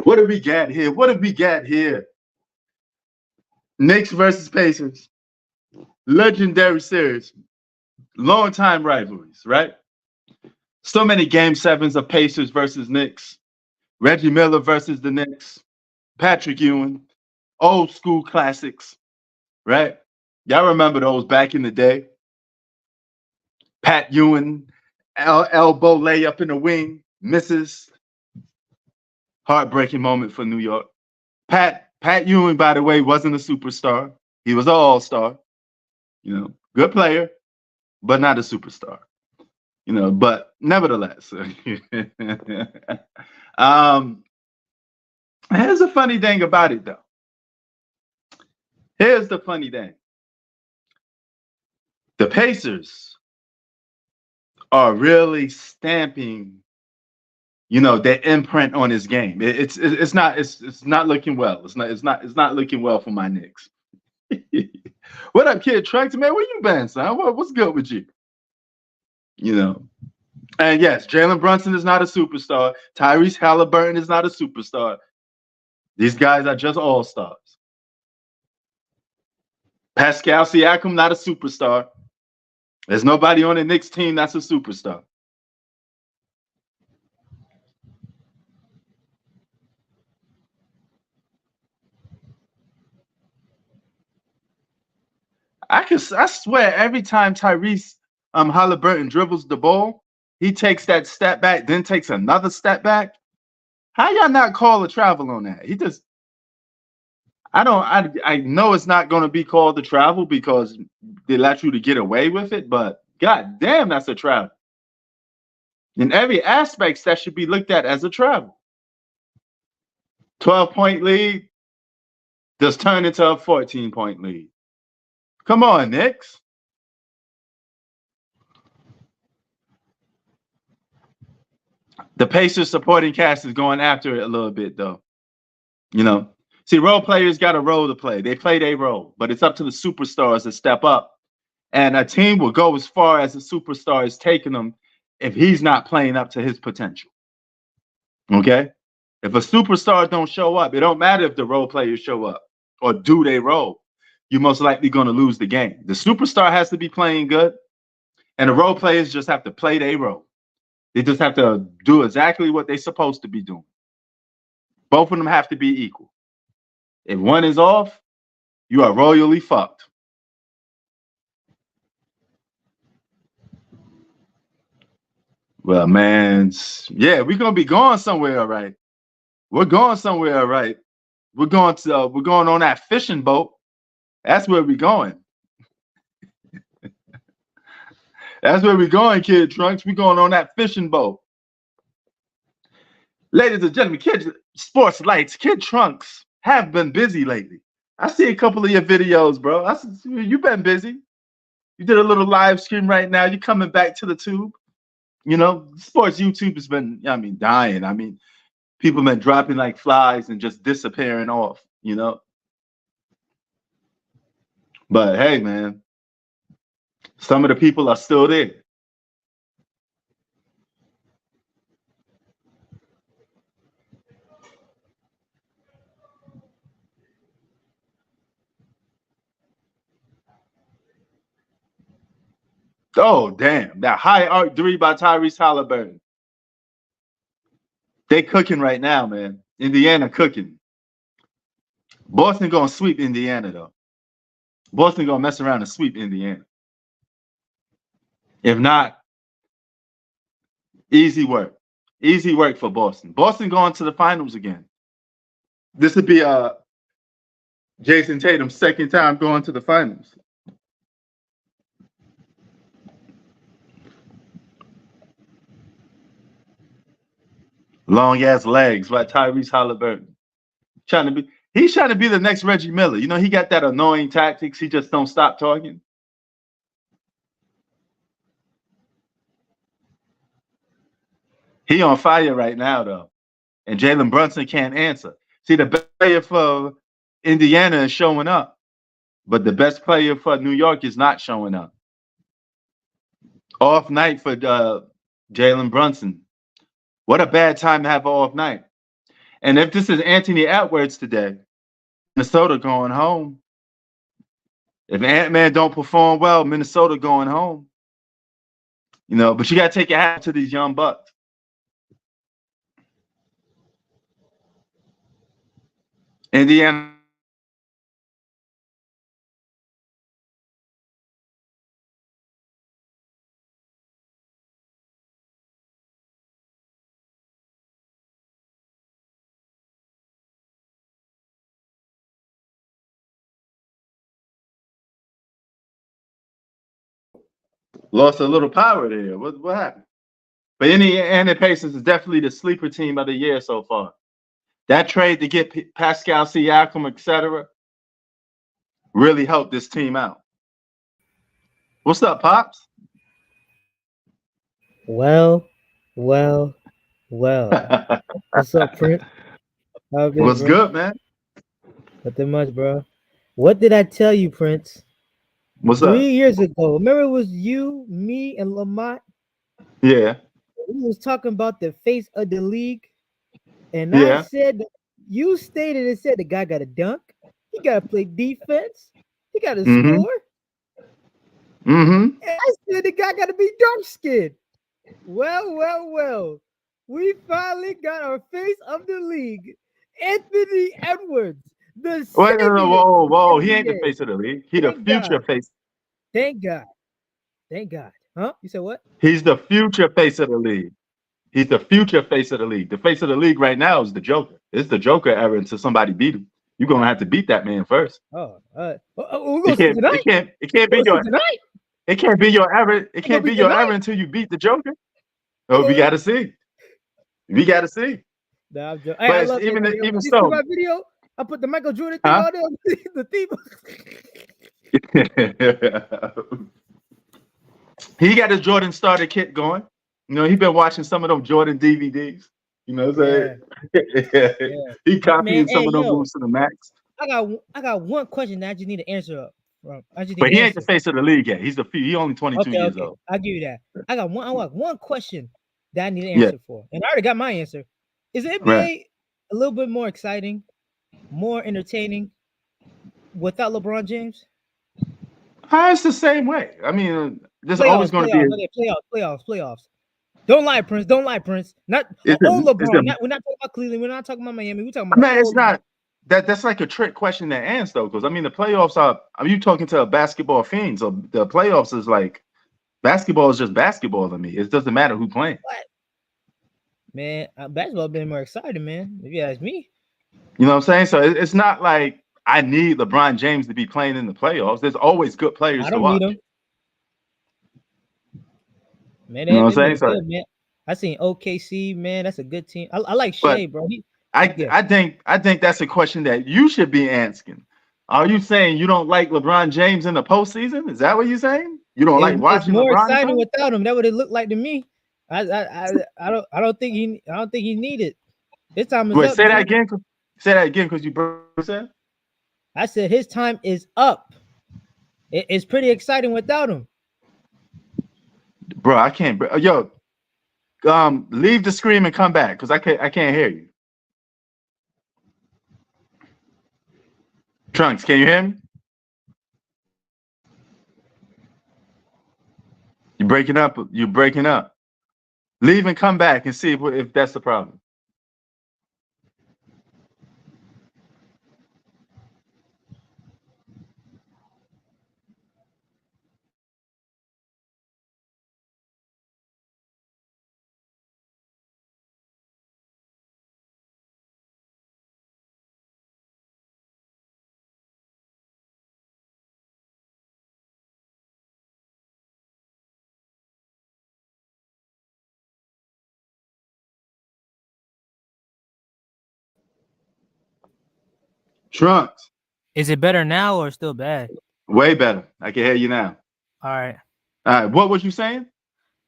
What do we got here? What do we got here? Knicks versus Pacers. Legendary series. Long time rivalries, right? So many game sevens of Pacers versus Knicks. Reggie Miller versus the Knicks. Patrick Ewing. Old school classics, right? Y'all remember those back in the day? Pat Ewing, elbow layup in the wing, misses. Heartbreaking moment for New York. Pat Ewing, by the way, wasn't a superstar. He was an all-star. Good player, but not a superstar. But nevertheless. Here's the funny thing about it, though. Here's the funny thing. The Pacers are really stamping, their imprint on his game. It's not looking well. It's not looking well for my Knicks. What up, kid Trunks? Man, where you been, son? What's good with you? And yes, Jalen Brunson is not a superstar. Tyrese Halliburton is not a superstar. These guys are just all-stars. Pascal Siakam, not a superstar. There's nobody on the Knicks team that's a superstar. I swear every time Tyrese Halliburton dribbles the ball, he takes that step back, then takes another step back. How y'all not call a travel on that? I know it's not going to be called a travel because they let you to get away with it, but god damn, that's a travel. In every aspect, that should be looked at as a travel. 12-point lead just turned into a 14-point lead. Come on, Knicks. The Pacers supporting cast is going after it a little bit, though. See, role players got a role to play. They play their role, but it's up to the superstars to step up. And a team will go as far as the superstar is taking them if he's not playing up to his potential. Okay? If a superstar don't show up, it don't matter if the role players show up or do their role. You're most likely going to lose the game. The superstar has to be playing good, and the role players just have to play their role. They just have to do exactly what they're supposed to be doing. Both of them have to be equal. If one is off, you are royally fucked. Well, man, yeah, we're gonna be going somewhere, all right. We're going somewhere, all right. We're going on that fishing boat. That's where we're going. That's where we're going, Kid Trunks. We're going on that fishing boat. Ladies and gentlemen, Kid Sports Lights, Kid Trunks have been busy lately. I see a couple of your videos, bro. You've been busy. You did a little live stream right now. You're coming back to the tube. Sports YouTube has been, dying. People been dropping like flies and just disappearing off, But hey, man, some of the people are still there. Oh, damn. That high arc 3 by Tyrese Halliburton. They cooking right now, man. Indiana cooking. Boston going to sweep Indiana, though. Boston going to mess around and sweep Indiana. If not, easy work. Easy work for Boston. Boston going to the finals again. This would be Jason Tatum's second time going to the finals. Long ass legs, right? Tyrese Halliburton. He's trying to be the next Reggie Miller. He got that annoying tactics. He just don't stop talking. He on fire right now, though. And Jalen Brunson can't answer. See, the best player for Indiana is showing up, but the best player for New York is not showing up. Off night for Jalen Brunson. What a bad time to have an off night. And if this is Anthony Edwards today, Minnesota going home. If Ant-Man don't perform well, Minnesota going home. But you got to take your hat to these young bucks. Indiana. Lost a little power there. What happened? But Indiana Pacers is definitely the sleeper team of the year so far. That trade to get Pascal Siakam, etc., really helped this team out. What's up, Pops? Well. What's up, Prince? What's good, man? Nothing much, bro. What did I tell you, Prince? What's 3 years ago. Remember, it was you, me, and Lamont. Yeah. We was talking about the face of the league, and Yeah. I said you stated and said the guy got to dunk, he got to play defense, he got to score. And I said the guy got to be dark skinned. Well. We finally got our face of the league, Anthony Edwards. The Wait, no, whoa. He ain't the NBA. face of the league. He the future face. Thank God. Huh? You said what? He's the future face of the league. He's the future face of the league. The face of the league right now is the Joker. It's the Joker era until somebody beat him. You're gonna have to beat that man first. We're gonna see tonight. It can't be your tonight. It can't be your era. It can't be your era until you beat the Joker. Oh, we gotta see. We gotta see. Nah, but I love even so. My video, I put the Michael Jordan thing on there. The theme. He got his Jordan starter kit going. He been watching some of them Jordan DVDs. You know what I'm saying? Yeah. He copying some of them moves to the max. I got one question that I just need to answer up. But he ain't the face of the league yet. He only 22 years old. I'll give you that. I got one question that I need to answer for. And I already got my answer. Is the NBA a little bit more exciting, more entertaining without LeBron James? It's the same way. I mean, there's always going to be playoffs. Don't lie, Prince. Not old LeBron. We're not talking about Cleveland. We're not talking about Miami. We're talking about. Man, it's not. That's like a trick question to answer though, because I mean the playoffs are. I mean, you talking to a basketball fiend, so the playoffs is like basketball is just basketball to me. It doesn't matter who playing. What? Man, basketball been more exciting, man. If you ask me. You know what I'm saying? So it's not like I need LeBron James to be playing in the playoffs. There's always good players to watch. Need him. Man, you know what I'm saying? Good, man. I seen OKC, man. That's a good team. I like Shea, bro. I think that's a question that you should be asking. Are you saying you don't like LeBron James in the postseason? Is that what you're saying? You don't like watching? It's more LeBron exciting without him. That what it looked like to me. I don't think he needed. This time is up. Say that again. Say that again, because you said. I said his time is up. It's pretty exciting without him. Bro, I can't. Yo, leave the screen and come back because I can't hear you. Trunks, can you hear me? You're breaking up. You're breaking up. Leave and come back and see if that's the problem. Trunks. Is it better now or still bad? Way better. I can hear you now. All right. What was you saying?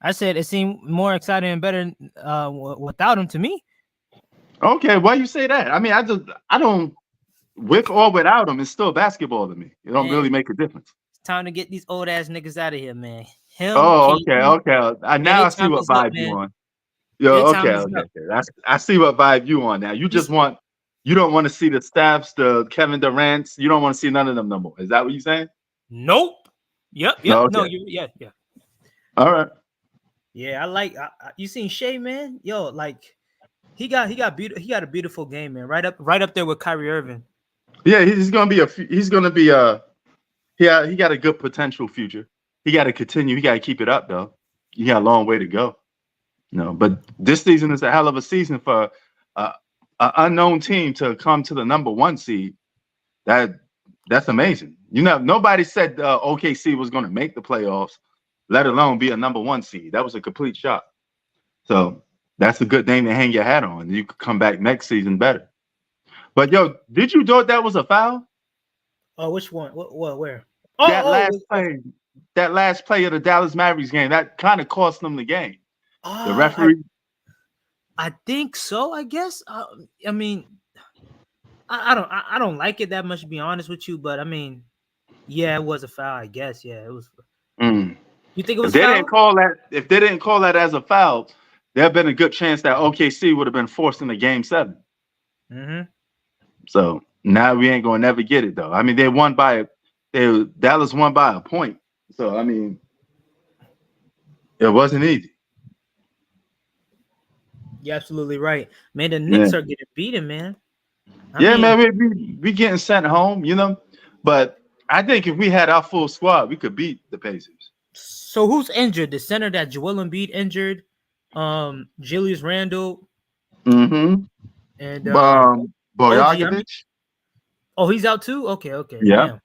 I said it seemed more exciting and better without him to me. Okay, why you say that? I mean, I don't with or without him. It's still basketball to me. It don't really make a difference. It's time to get these old ass niggas out of here, man. Okay. Now I see what vibe you on. Yo, Their okay, time is okay, up. okay. I see what vibe you on now. You don't want to see the Stephs, the Kevin Durant's. You don't want to see none of them no more. Is that what you're saying? Nope. Yep. No, No, okay. yeah. All right. Yeah, you seen Shea, man? Yo, like he got a beautiful game, man. Right up there with Kyrie Irving. Yeah, he's gonna be he got a good potential future. He got to continue. He got to keep it up though. He got a long way to go. No, but this season is a hell of a season for an unknown team to come to the number 1 seed. That's amazing. Nobody said OKC was going to make the playoffs, let alone be a number 1 seed. That was a complete shock. So that's a good thing to hang your hat on. You could come back next season better. But yo, did you know that was a foul? Oh, which one? What? Where? That last play of the Dallas Mavericks game, that kind of cost them the game. The referee. I think so. I guess. I mean, I don't like it that much, to be honest with you. But I mean, yeah, it was a foul. I guess. Yeah, it was. You think it was foul? If they didn't call that as a foul, there'd been a good chance that OKC would have been forced into Game 7. Mm-hmm. So now we ain't gonna never get it though. I mean, Dallas won by a point. So I mean, it wasn't easy. You're absolutely right, man. The Knicks are getting beaten, man. I mean, we getting sent home, But I think if we had our full squad, we could beat the Pacers. So who's injured? The center that Joel Embiid injured, Julius Randle, and Bojakovic. Oh, he's out too. Okay. Yeah, damn.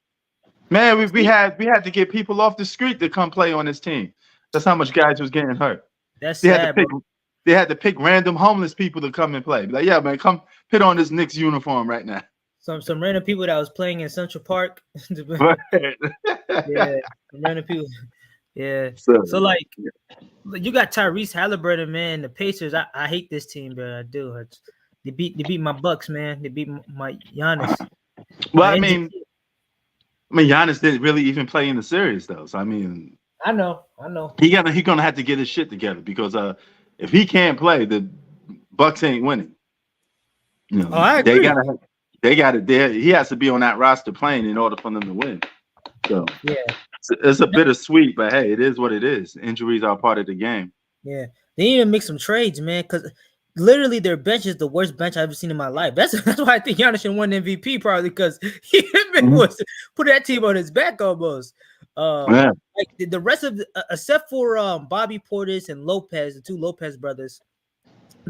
man, we had to get people off the street to come play on this team. That's how much guys was getting hurt. That's sad, bro. They had to pick random homeless people to come and play. Like, yeah, man, come put on this Knicks uniform right now. Some random people that was playing in Central Park. Yeah, random people. Yeah. So like, you got Tyrese Halliburton, man. The Pacers. I hate this team, but I do. They beat my Bucks, man. They beat my Giannis. Well, I mean, Giannis didn't really even play in the series though. So I mean, I know. He gonna have to get his shit together because if he can't play, the Bucks ain't winning. I agree. He has to be on that roster playing in order for them to win. So yeah, it's a bittersweet, but hey, it is what it is. Injuries are part of the game. Yeah, they need to make some trades, man, because literally their bench is the worst bench I've ever seen in my life. That's why I think Giannis should win MVP, probably because he was put that team on his back almost. Like the rest of except for Bobby Portis and Lopez, the 2 Lopez brothers,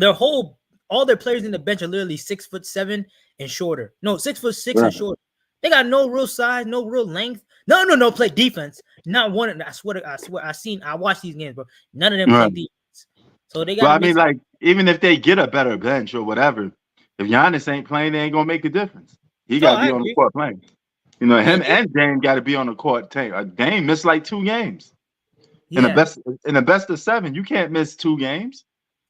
all their players in the bench are literally 6'7" and shorter. No, 6'6" and shorter. They got no real size, no real length. No, play defense. Not one of them. I swear, I watched these games, bro. None of them play defense. So they got. Well, I mean, like, even if they get a better bench or whatever, if Giannis ain't playing, they ain't gonna make a difference. He got to be on the court playing. Him and Dame got to be on the court. Dame missed like 2 games. In the best of 7, you can't miss 2 games.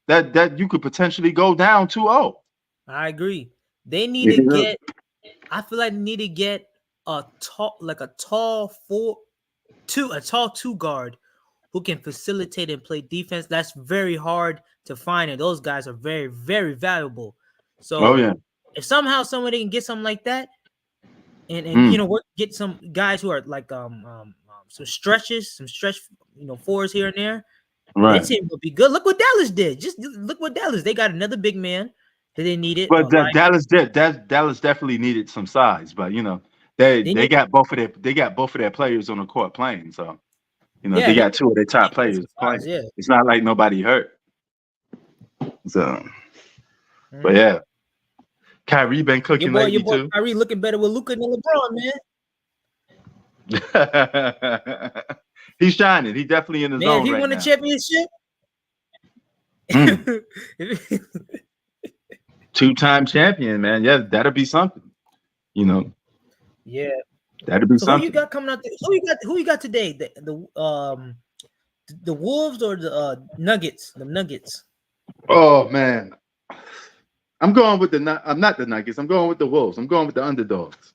That you could potentially go down 2-0. I agree. They need to get. I feel like they need to get a tall 2 guard who can facilitate and play defense. That's very hard to find, and those guys are very, very valuable. So, if somehow somebody can get something like that, and get some guys who are like some stretch fours here and there, that team will be good. Look what Dallas did. Just look what Dallas. They got another big man that they needed. But Dallas definitely needed some size. But they got both of their players on the court playing. So they got 2 of their top players playing. Yeah. It's not like nobody hurt. So, but yeah, Kyrie been cooking lately too. Kyrie looking better with Luka than LeBron, man. He's shining. He definitely in his zone. He right won now. a championship. 2-time champion, man. Yeah, that'll be something. Yeah, that'll be something. Who you got coming out? Who you got today? The Wolves or the Nuggets? The Nuggets. Oh man, I'm going with I'm not the Nuggets. I'm going with the Wolves. I'm going with the underdogs.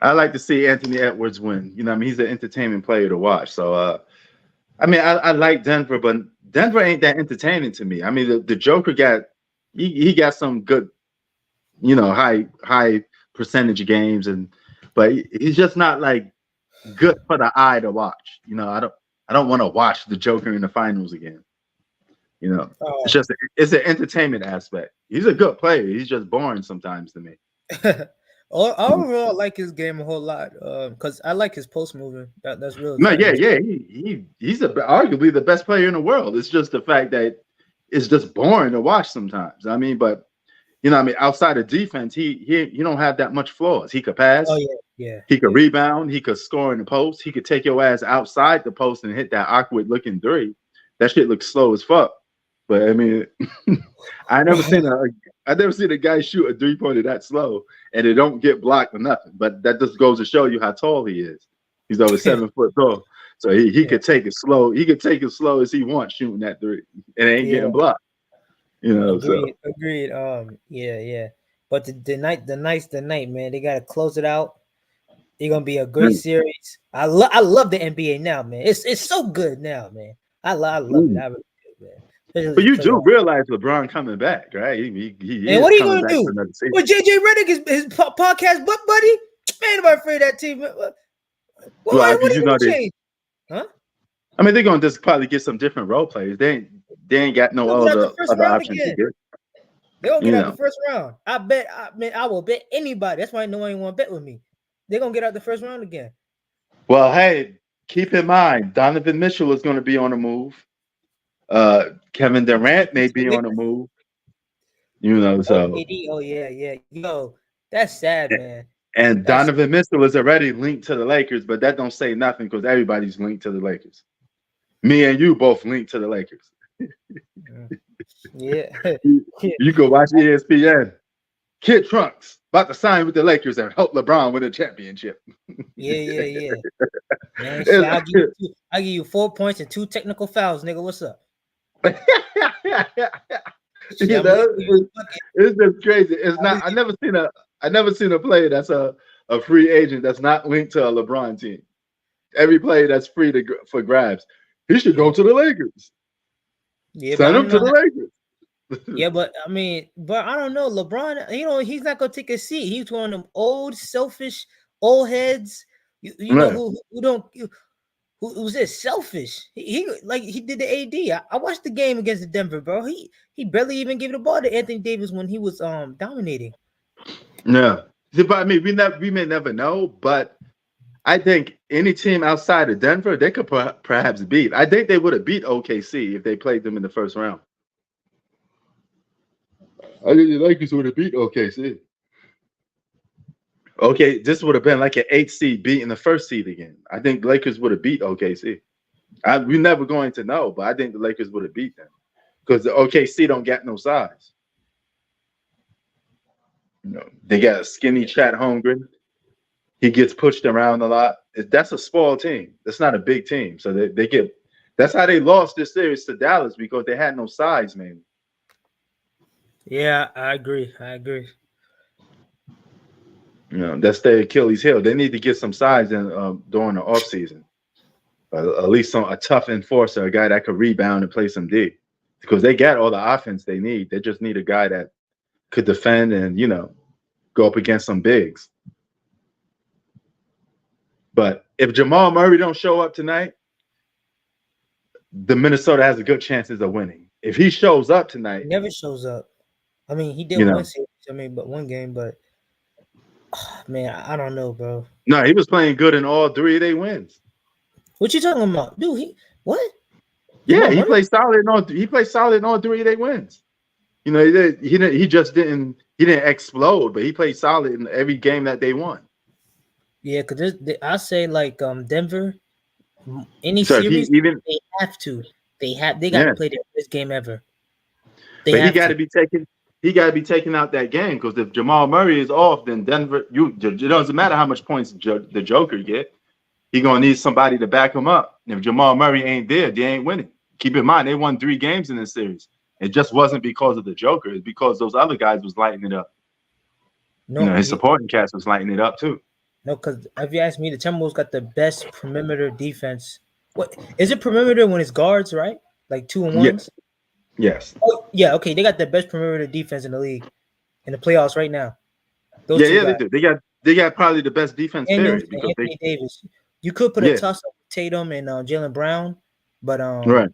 I like to see Anthony Edwards win. He's an entertainment player to watch. So, I mean, I like Denver, but Denver ain't that entertaining to me. I mean, the Joker got he got some good, high percentage games, but he's just not like good for the eye to watch. I don't want to watch the Joker in the finals again. It's an entertainment aspect. He's a good player. He's just boring sometimes to me. Overall, I like his game a whole lot because I like his post movement. That's really no, yeah. He's arguably the best player in the world. It's just the fact that it's just boring to watch sometimes. I mean, but outside of defense, he don't have that much flaws. He could pass. Oh yeah. He could rebound. He could score in the post. He could take your ass outside the post and hit that awkward looking three. That shit looks slow as fuck. But I mean, I never seen a guy shoot a 3-pointer that slow and it don't get blocked or nothing. But that just goes to show you how tall he is. He's over 7 foot tall, so he could take it slow. He could take it slow as he wants shooting that three, and it ain't getting blocked. Agreed. Yeah. But the night, man. They gotta close it out. It's gonna be a great series. I love the NBA now, man. It's so good now, man. I love it. I really do, man. But you do realize LeBron coming back, right? He and what are you gonna do? With JJ Redick, his podcast butt buddy? Man, am I afraid of that team? What are you gonna change? Huh? I mean, they're gonna just probably get some different role players. They ain't got no other options to get. They're gonna get out the first round. I will bet anybody. That's why no one want to bet with me. They're gonna get out the first round again. Well, hey, keep in mind, Donovan Mitchell is gonna be on the move. Kevin Durant may be on the move. So. Oh yeah. Yo, that's sad, man. And Donovan Mitchell is already linked to the Lakers, but that don't say nothing because everybody's linked to the Lakers. Me and you both linked to the Lakers. Yeah. You go watch ESPN. Kid Trunks about to sign with the Lakers and help LeBron win a championship. Yeah. Man, shit, I'll give you 4 points and 2 technical fouls, nigga. What's up? It's just crazy. It's not. I never seen a player that's a free agent that's not linked to a LeBron team. Every player that's free for grabs, he should go to the Lakers. Yeah, sign him to the Lakers. Yeah, but I don't know. LeBron, he's not gonna take a seat. He's one of them old, selfish, old heads. You know who's this selfish? He did the AD. I watched the game against the Denver, bro. He barely even gave the ball to Anthony Davis when he was dominating. Yeah, but I mean, we may never know, but I think any team outside of Denver, they could perhaps beat. I think they would have beat OKC if they played them in the first round. I think the Lakers would have beat OKC. Okay, this would have been like an 8th seed beating the 1st seed again. I think the Lakers would have beat OKC. We're never going to know, but I think the Lakers would have beat them because the OKC don't get no size. They got a skinny Chet Holmgren. He gets pushed around a lot. That's a small team. That's not a big team. So they get. That's how they lost this series to Dallas because they had no size, man. Yeah, I agree. That's their Achilles heel. They need to get some size in during the offseason. At least a tough enforcer, a guy that could rebound and play some D. Because they got all the offense they need. They just need a guy that could defend and, go up against some bigs. But if Jamal Murray don't show up tonight, the Minnesota has a good chances of winning. If he shows up tonight. He never shows up. I mean, he did one series, but one game, but man, I don't know, bro. No, he was playing good in all 3 of their wins. What you talking about? Dude, what? Yeah, he played solid in all 3 of their wins. He just didn't explode, but he played solid in every game that they won. Yeah, because I say like Denver, any series they have to. They got to play their best game ever. But he got to be taking out that game because if Jamal Murray is off, then Denver, it doesn't matter how much points the Joker get. He's gonna need somebody to back him up. And if Jamal Murray ain't there, they ain't winning. Keep in mind, they won 3 games in this series. It just wasn't because of the Joker. It's because those other guys was lighting it up. No, his supporting cast was lighting it up too. No, because if you ask me, the Timberwolves got the best perimeter defense. What is it? Perimeter when it's guards, right? like 2-1s? Yes. Yes. Oh yeah, okay. They got the best perimeter defense in the league in the playoffs right now. Those Yeah, two yeah, they guys, do. They got probably the best defense Daniels period and because they Anthony Davis. You could put a yeah, toss up with Tatum and Jalen Brown, but right.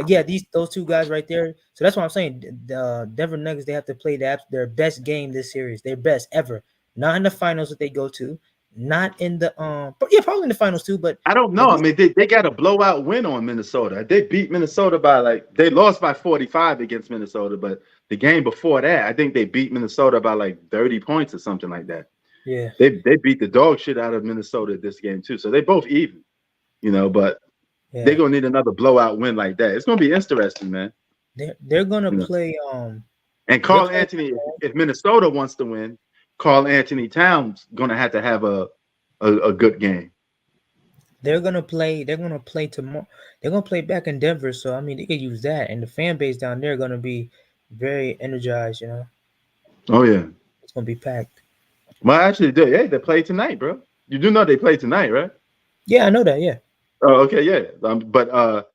yeah, those two guys right there. So that's what I'm saying. The Denver Nuggets, they have to play their best game this series, their best ever. Not in the finals that they go to, not in the but yeah, probably in the finals too. But I don't at know. I least mean, they got a blowout win on Minnesota. They beat Minnesota by they lost by 45 against Minnesota, but the game before that, I think they beat Minnesota by like 30 points or something like that. yeah, They beat the dog shit out of Minnesota this game too. So they both even, but they're yeah, gonna need another blowout win like that. It's gonna be interesting, man. they're gonna You know. play And they're Carl playing Anthony, if Minnesota wants to win, Carl Anthony Towns gonna have a good game. they're gonna play tomorrow. They're gonna play back in Denver, so I mean they could use that, and the fan base down there gonna be very energized. Oh yeah. It's gonna be packed. Well, actually, they play tonight, bro. You do know they play tonight, right? Yeah, I know that. Yeah, Oh, okay, yeah. But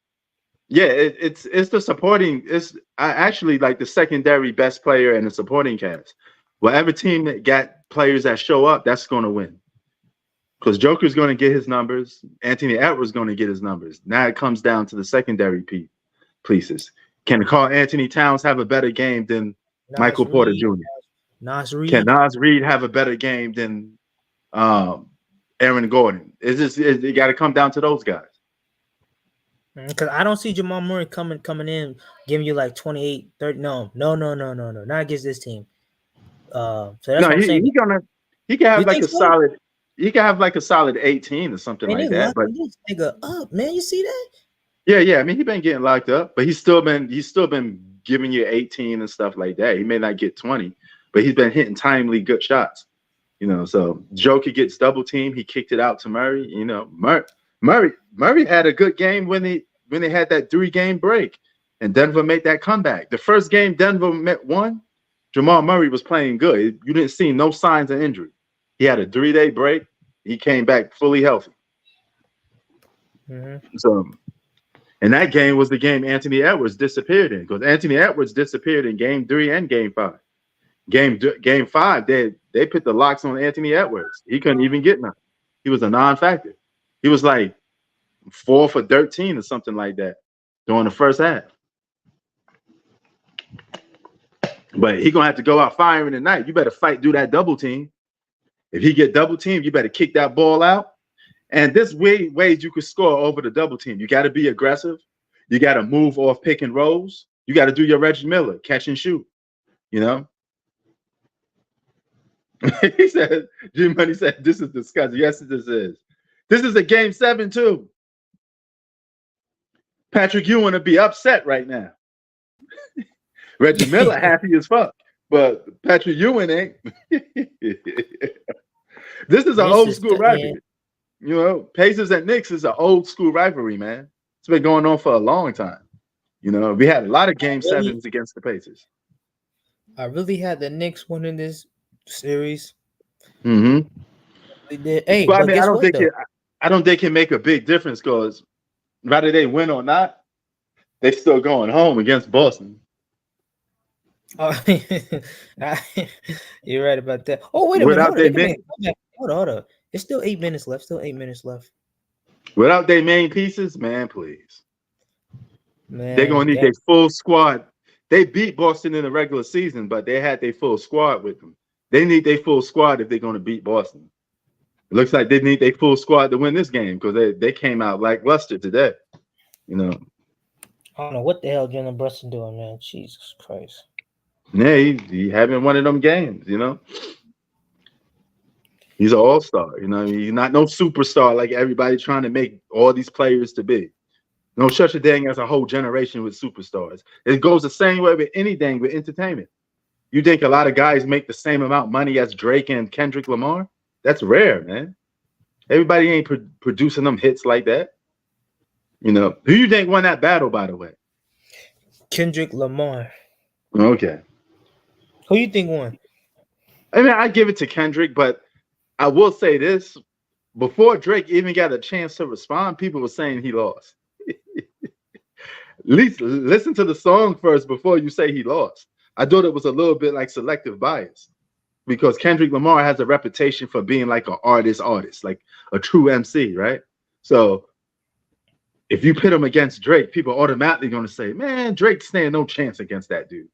yeah, it's the supporting. It's I actually like the secondary best player and the supporting cast. Whatever team that got players that show up, that's going to win. Because Joker's going to get his numbers. Anthony Edwards going to get his numbers. Now it comes down to the secondary pieces. Can Carl Anthony Towns have a better game than Nas Michael Porter Reed, Jr.? Nas Can Reed. Nas Reed have a better game than Aaron Gordon? It got to come down to those guys. Because I don't see Jamal Murray coming in giving you like 28, 30. No. Not against this team. So that's No, what I'm saying. he can You have like think a so? solid he can have like a solid 18 or something Man, they like that. But locking this nigga up, man. You see that? yeah. I mean, he's been getting locked up, but he's still been giving you 18 and stuff like that. He may not get 20, but he's been hitting timely good shots. So Joker gets double team. He kicked it out to Murray. Murray had a good game when they had that 3-game break, and Denver made that comeback. The first game Denver won, Jamal Murray was playing good. You didn't see no signs of injury. He had a 3-day break. He came back fully healthy. Mm-hmm. So, and that game was the game Anthony Edwards disappeared in, because Anthony Edwards disappeared in game 3 and game 5. Game 5, they put the locks on Anthony Edwards. He couldn't even get none. He was a non-factor. He was like 4 for 13 or something like that during the first half. But he gonna have to go out firing tonight. You better do that double team. If he get double team, you better kick that ball out. And this ways you could score over the double team. You got to be aggressive. You got to move off pick and rolls. You got to do your Reggie Miller, catch and shoot. He said, G Money said, this is disgusting. Yes, this is. This is a game 7 too. Patrick Ewing would be upset right now. Reggie Miller happy as fuck, but Patrick Ewing ain't. This is an old school rivalry. Pacers and Knicks is an old school rivalry, man. It's been going on for a long time. We had a lot of game 7s against the Pacers. I really had the Knicks winning this series. Mm-hmm. We did. Hey, but but I mean, guess what, though? I don't think it can make a big difference, because whether they win or not, they still going home against Boston. Oh, you're right about that. Oh, wait a minute. Hold on. It's still 8 minutes left. Without their main pieces, man, please. Man, they're going to need their full squad. They beat Boston in the regular season, but they had their full squad with them. They need their full squad if they're going to beat Boston. It looks like they need their full squad to win this game, because they came out lackluster today. I don't know what the hell Jalen Brunson doing, man. Jesus Christ. Yeah, he having one of them games, He's an all-star, He's not no superstar like everybody trying to make all these players to be. No such a thing as a whole generation with superstars. It goes the same way with anything with entertainment. You think a lot of guys make the same amount of money as Drake and Kendrick Lamar? That's rare, man. Everybody ain't producing them hits like that. Who you think won that battle, by the way? Kendrick Lamar. Okay. Who you think won? I mean, I give it to Kendrick, but I will say this. Before Drake even got a chance to respond, people were saying he lost. least listen to the song first before you say he lost. I thought it was a little bit like selective bias because Kendrick Lamar has a reputation for being like an artist, like a true MC, right? So if you pit him against Drake, people are automatically going to say, man, Drake stand no chance against that dude.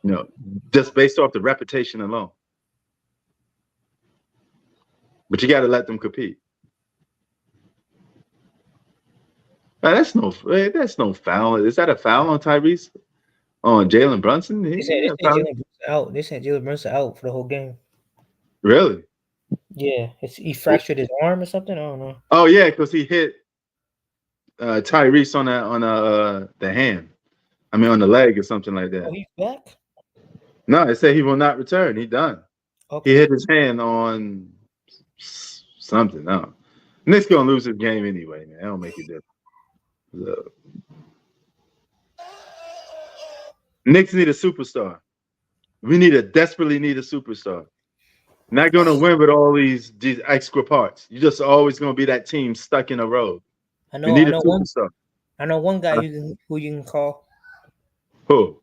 You know, just based off the reputation alone. But you got to let them compete. That's no foul. Is that a foul on Tyrese? On Jalen Brunson? They said Jalen Brunson out. They said Jalen Brunson out for the whole game. Really? Yeah, he fractured his arm or something. I don't know. Oh yeah, because he hit Tyrese on the hand. I mean on the leg or something like that. Oh, he's back? No, it said he will not return. He done. Okay. He hit his hand on something. No, Knicks gonna lose his game anyway, man. That don't make a difference. So. Knicks need a superstar. We desperately need a superstar. Not going to win with all these extra parts. You're just always going to be that team stuck in a road. I know one guy who you can call. Who?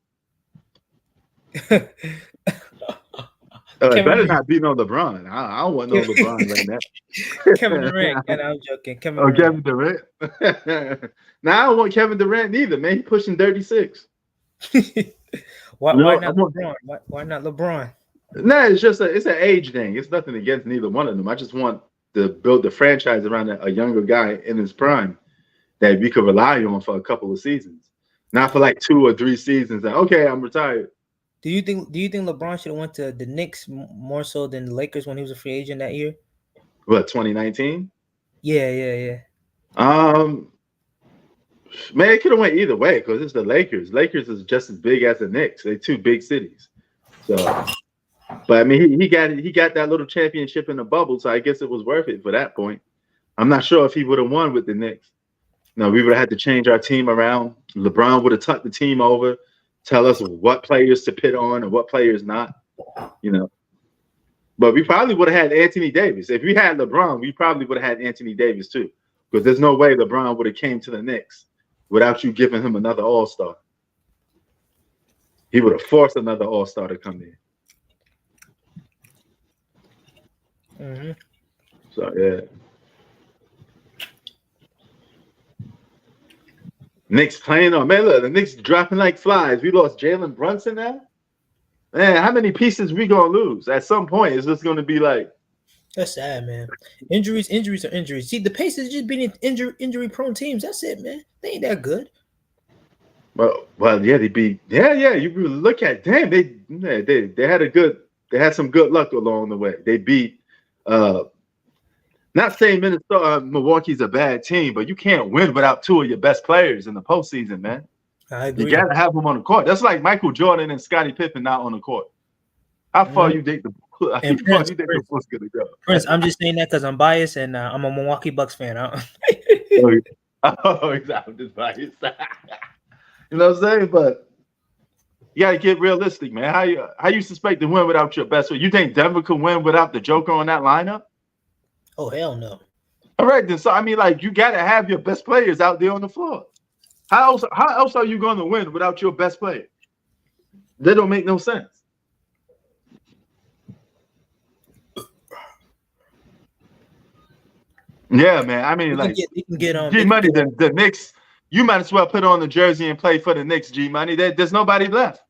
Better not be no LeBron. I don't want no LeBron right now. Kevin Durant. And I'm joking. Kevin Durant. Now I don't want Kevin Durant neither, man. He's pushing 36. Why not LeBron? Why not LeBron? No, it's just it's an age thing. It's nothing against neither one of them. I just want to build the franchise around a younger guy in his prime that we could rely on for a couple of seasons, not for like 2 or 3 seasons. And okay, I'm retired. Do you think LeBron should have went to the Knicks more so than the Lakers when he was a free agent that year? What, 2019? Yeah. Man, it could have went either way because it's the Lakers. Lakers is just as big as the Knicks. They're 2 big cities. So, but I mean, he got that little championship in the bubble, so I guess it was worth it for that point. I'm not sure if he would have won with the Knicks. No, we would have had to change our team around. LeBron would have tucked the team over, tell us what players to pit on and what players not, you know. But we probably would have had Anthony Davis. If we had LeBron, we probably would have had Anthony Davis too. Because there's no way LeBron would have came to the Knicks without you giving him another All-Star. He would have forced another All-Star to come in. Mm-hmm. So, yeah. Knicks playing on. Man, look, the Knicks dropping like flies. We lost Jalen Brunson now. Man, how many pieces we going to lose? At some point, it's just going to be like. That's sad, man. Injuries are injuries. See, the Pacers just beating injury-prone teams. That's it, man. They ain't that good. Well, yeah, they beat. Yeah. You look at they had some good luck along the way. They beat. Not saying Milwaukee's a bad team, but you can't win without 2 of your best players in the postseason, man. I agree. You gotta have them on the court. That's like Michael Jordan and Scottie Pippen not on the court. How far you think the ball's gonna go? Prince, I'm just saying that because I'm biased and I'm a Milwaukee Bucks fan. Oh, exactly. I'm just biased. You know what I'm saying? But you gotta get realistic, man. How you suspect to win without your best player? You think Denver could win without the Joker on that lineup? Oh, hell no. All right, then. So I mean, like, you gotta have your best players out there on the floor. How else are you going to win without your best player? That don't make no sense. Yeah, man. I mean, like, G Money, the Knicks. You might as well put on the jersey and play for the Knicks, G Money. There's nobody left.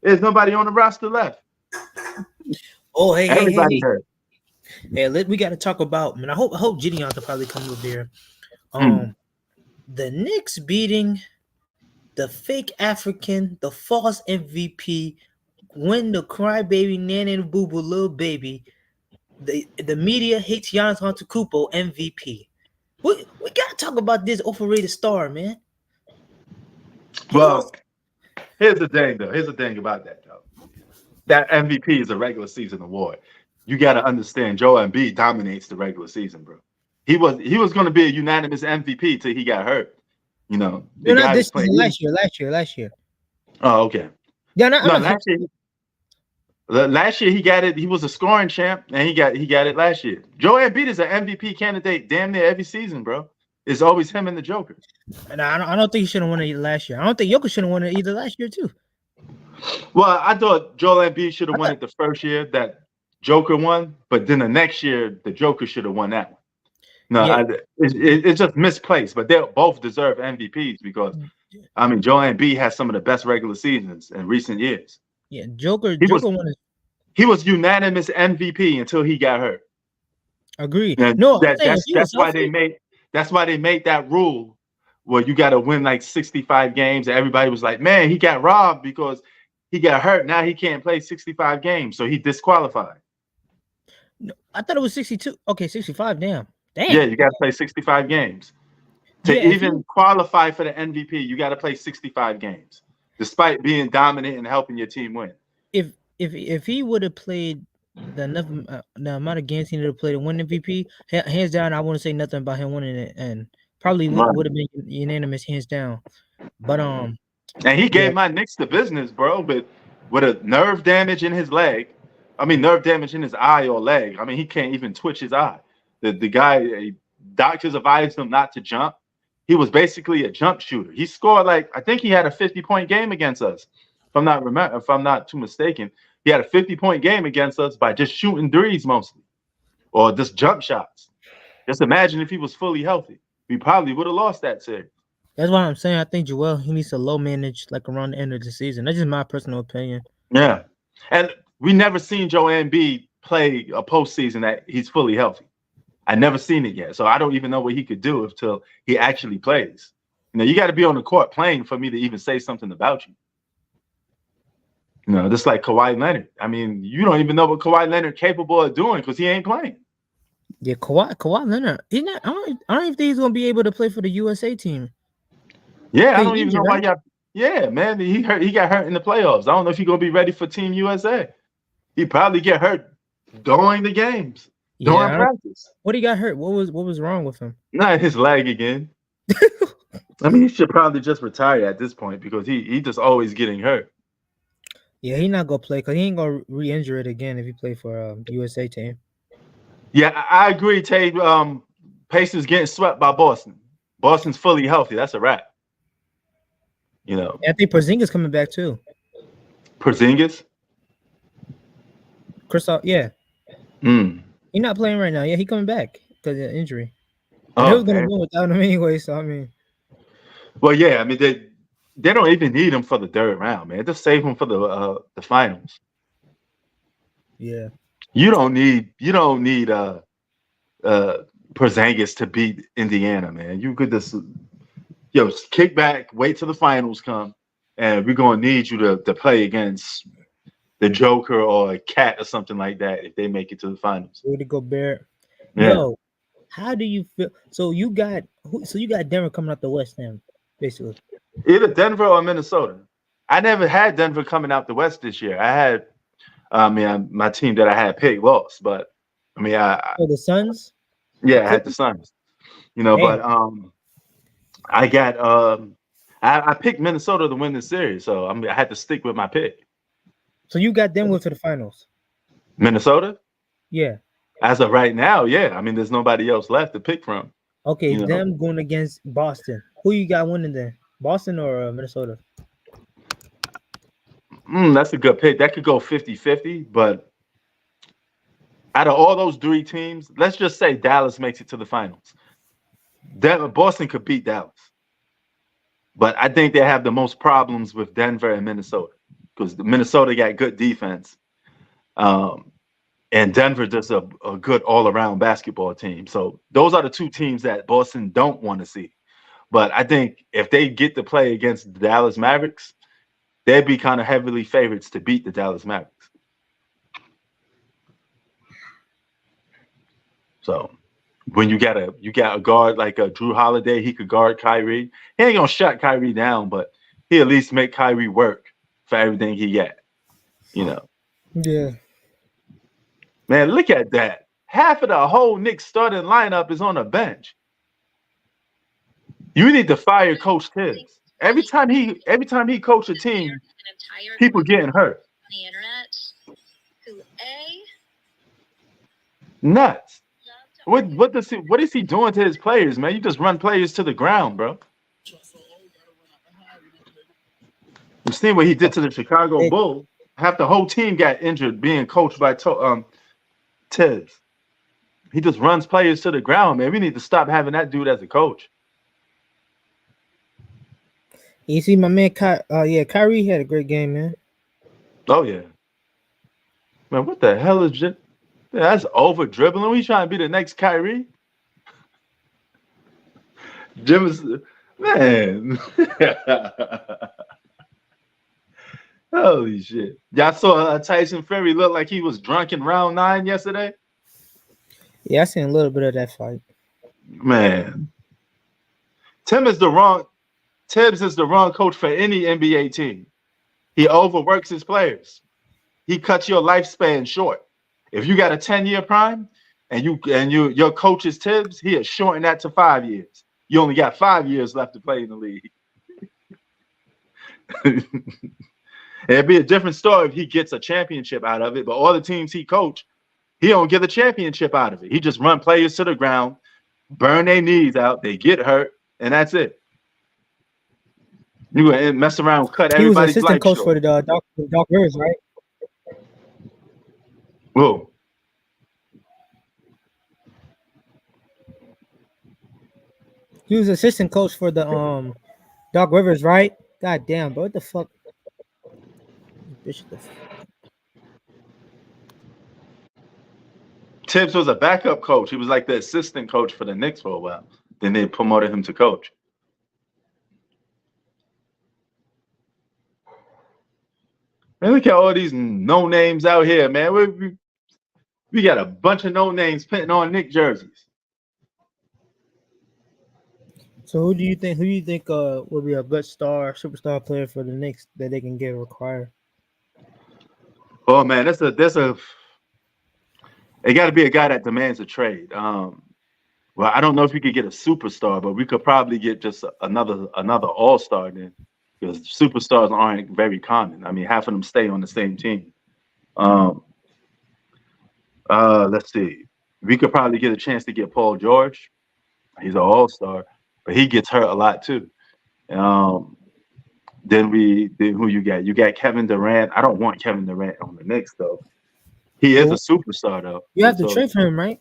There's nobody on the roster left. Oh, hey, everybody hurt. Hey, we got to talk about. Man, I hope Gideon can probably come over here. The Knicks beating the fake African, the false MVP, win the crybaby, Nana and Boo Boo little baby. The media hates Giannis Antetokounmpo MVP. We gotta talk about this overrated star, man. Well, here's the thing, though. Here's the thing about that, though. That MVP is a regular season award. You got to understand, Joel Embiid dominates the regular season, bro. He was going to be a unanimous MVP till he got hurt. You know, not this season, last year. Oh, okay. Yeah, last year he got it. He was a scoring champ, and he got it last year. Joel Embiid is an MVP candidate damn near every season, bro. It's always him and the Joker. And I don't think he should have won it last year. I don't think Jokic should have won it either last year too. Well, I thought Joel Embiid should have won it the first year that Joker won, but then the next year the Joker should have won that one. No, Yeah. it's just misplaced, but they both deserve MVPs because I mean Joel Embiid has some of the best regular seasons in recent years. Yeah, Joker won it. He was unanimous MVP until he got hurt. Agreed. And No, that's why they made that rule where you got to win like 65 games. And everybody was like, man, he got robbed because he got hurt. Now he can't play 65 games, so he disqualified. No, I thought it was 62. Okay, 65. Damn. Yeah, you got to play 65 games to qualify for the MVP. You got to play 65 games, despite being dominant and helping your team win. If he would have played the amount of games he needed to play to win MVP, hands down, I wouldn't say nothing about him winning it, and probably would have been unanimous, hands down. But and he gave my Knicks the business, bro. But with a nerve damage in his leg, nerve damage in his eye or leg. He can't even twitch his eye. The guy, doctors advised him not to jump. He was basically a jump shooter. He scored I think he had a 50-point game against us. If I'm not too mistaken, he had a 50-point game against us by just shooting threes mostly, or just jump shots. Just imagine if he was fully healthy, we probably would have lost that series. That's why I'm saying I think Joel, he needs to low manage around the end of the season. That's just my personal opinion. Yeah, and we never seen Joel Embiid play a postseason that he's fully healthy. I never seen it yet, so I don't even know what he could do until he actually plays. You got to be on the court playing for me to even say something about you. Just like Kawhi Leonard. You don't even know what Kawhi Leonard capable of doing because he ain't playing. Yeah, Kawhi Leonard. He's not. I don't even think he's gonna be able to play for the USA team. Yeah, I don't even know why y'all. Yeah, man, he got hurt in the playoffs. I don't know if he's gonna be ready for Team USA. He probably get hurt during the games, during practice. What he got hurt? What was wrong with him? Not his leg again. He should probably just retire at this point because he just always getting hurt. Yeah, he not gonna play because he ain't gonna re-injure it again if he play for USA team. Yeah, I agree, Tay. Pacers getting swept by Boston. Boston's fully healthy. That's a wrap. I think Porzingis coming back too. Porzingis? Kristaps, yeah. He's not playing right now. Yeah, he coming back because of injury. They was gonna win without him anyway. So well, yeah. They don't even need him for the third round, man. Just save him for the finals. Yeah. You don't need Porzingis to beat Indiana, man. You could just kick back, wait till the finals come, and we're gonna need you to play against the Joker or a Cat or something like that if they make it to the finals. Rudy Gobert. Yeah. Yo, how do you feel? So you got Denver coming out the West then, basically. Either Denver or Minnesota. I never had Denver coming out the West this year. I had, my team that I had picked lost, but the Suns. Yeah, I had the Suns. But I got I picked Minnesota to win the series, so I had to stick with my pick. So you got them to the finals. Minnesota? Yeah. As of right now, yeah. There's nobody else left to pick from. Okay, them going against Boston. Who you got winning there? Boston or Minnesota? That's a good pick. That could go 50-50, but out of all those three teams, let's just say Dallas makes it to the finals. Boston could beat Dallas. But I think they have the most problems with Denver and Minnesota because Minnesota got good defense. And Denver just a good all-around basketball team. So those are the two teams that Boston don't want to see. But I think if they get to play against the Dallas Mavericks, they'd be kind of heavily favorites to beat the Dallas Mavericks. So when you got a guard like a Drew Holiday, he could guard Kyrie. He ain't gonna shut Kyrie down, but he at least make Kyrie work for everything he got. Yeah. Man, look at that. Half of the whole Knicks starting lineup is on the bench. You need to fire Coach Tibbs. Every time he coach a team, people getting hurt. The internet, who nuts. love to What is he doing to his players, man? You just run players to the ground, bro. You seen what he did to the Chicago Bulls. Half the whole team got injured being coached by Tibbs. He just runs players to the ground, man. We need to stop having that dude as a coach. You see my man, Kyrie had a great game, man. Oh yeah, man. What the hell is just? That's over dribbling. We trying to be the next Kyrie. Jim is man. Holy shit! Y'all saw Tyson Fury look like he was drunk in round 9 yesterday. Yeah, I seen a little bit of that fight. Man, Tibbs is the wrong coach for any NBA team. He overworks his players. He cuts your lifespan short. If you got a 10-year prime and your coach is Tibbs, he has shortened that to 5 years. You only got 5 years left to play in the league. It'd be a different story if he gets a championship out of it, but all the teams he coached, he don't get a championship out of it. He just run players to the ground, burn their knees out, they get hurt, and that's it. You gonna mess around, cut everybody's life short. He was assistant coach for the Doc Rivers, right? Whoa. He was assistant coach for the Doc Rivers, right? God damn, bro, what the fuck? Tibbs was a backup coach. He was like the assistant coach for the Knicks for a while. Then they promoted him to coach. Man, look at all these no names out here, man. We got a bunch of no names putting on Knicks jerseys. So who do you think will be a good superstar player for the Knicks that they can get required? Oh man, it got to be a guy that demands a trade. Well, I don't know if we could get a superstar, but we could probably get just another all-star then, because superstars aren't very common. I mean, half of them stay on the same team. Let's see. We could probably get a chance to get Paul George. He's an all-star, but he gets hurt a lot too. Then who you got? You got Kevin Durant. I don't want Kevin Durant on the Knicks though. He is a superstar though. You have to trade for him, right?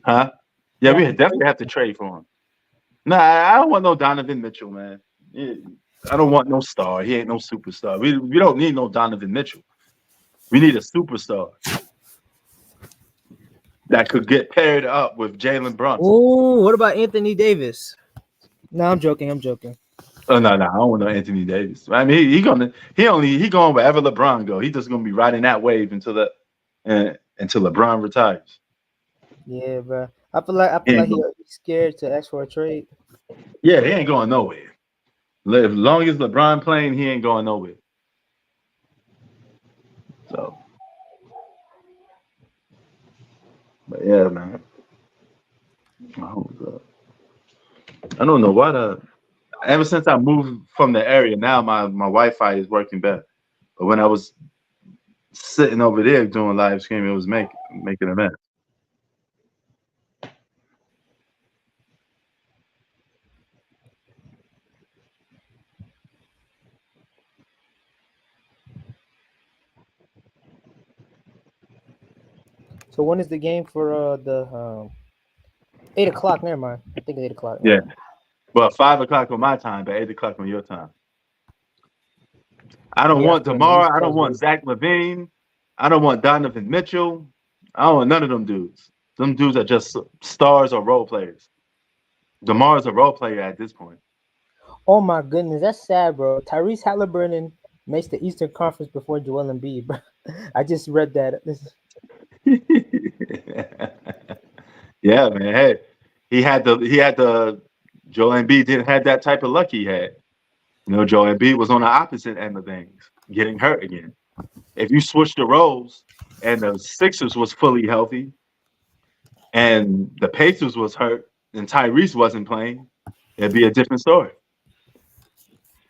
Huh? Yeah, we definitely have to trade for him. Nah, I don't want no Donovan Mitchell, man. I don't want no star. He ain't no superstar. We don't need no Donovan Mitchell. We need a superstar that could get paired up with Jalen Brunson. Oh, what about Anthony Davis? No, I'm joking. Oh no, I don't want no Anthony Davis. I mean, he going wherever LeBron go. He just gonna be riding that wave until LeBron retires. Yeah, bro. I feel like he's scared to ask for a trade. Yeah, he ain't going nowhere. As long as LeBron playing, he ain't going nowhere. So, but yeah, man. I don't know why ever since I moved from the area, now my Wi-Fi is working better. But when I was sitting over there doing live streaming, it was making a mess. So when is the game for the 8 o'clock? Never mind. I think it's 8 o'clock. Yeah. Well, 5 o'clock on my time, but 8 o'clock on your time. I don't want DeMar. I don't want Zach LaVine. I don't want Donovan Mitchell. I don't want none of them dudes. Them dudes are just stars or role players. DeMar is a role player at this point. Oh my goodness, that's sad, bro. Tyrese Halliburton makes the Eastern Conference before Joel Embiid, bro. I just read that. Yeah, man. Hey, he had the Joel Embiid didn't have that type of luck he had. You know, Joel Embiid was on the opposite end of things, getting hurt again. If you switch the roles and the Sixers was fully healthy and the Pacers was hurt and Tyrese wasn't playing, it'd be a different story.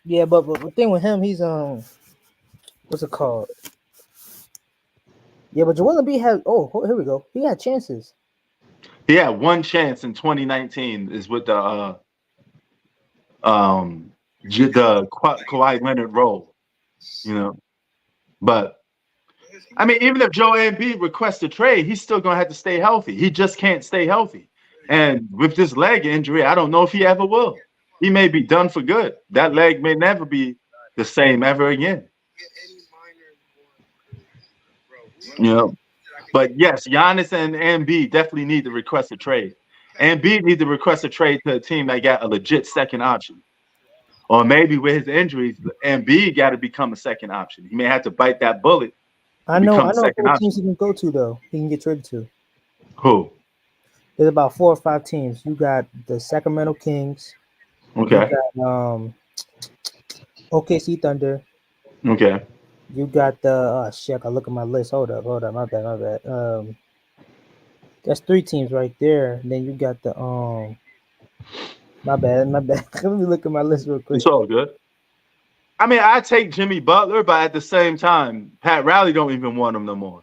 Yeah, but the thing with him, he's what's it called? Yeah, but Joel Embiid had here we go. He had chances. He had one chance in 2019 is with the Kawhi Leonard role, you know. But I mean, even if Joel Embiid requests a trade, he's still gonna have to stay healthy. He just can't stay healthy. And with this leg injury, I don't know if he ever will. He may be done for good. That leg may never be the same ever again. You know. But yes, Giannis and Embiid definitely need to request a trade. Embiid need to request a trade to a team that got a legit second option. Or maybe with his injuries, Embiid got to become a second option. He may have to bite that bullet I and know become a a couple second teams he option. can go to though. He can get traded to. Who? There's about 4 or 5 teams. You got the Sacramento Kings. You Okay. got OKC Thunder. Okay. You got the shit. I look at my list. Hold up. My bad. That's 3 teams right there. And then you got the my bad. Let me look at my list real quick. It's all good. I mean, I take Jimmy Butler, but at the same time, Pat Riley don't even want him no more.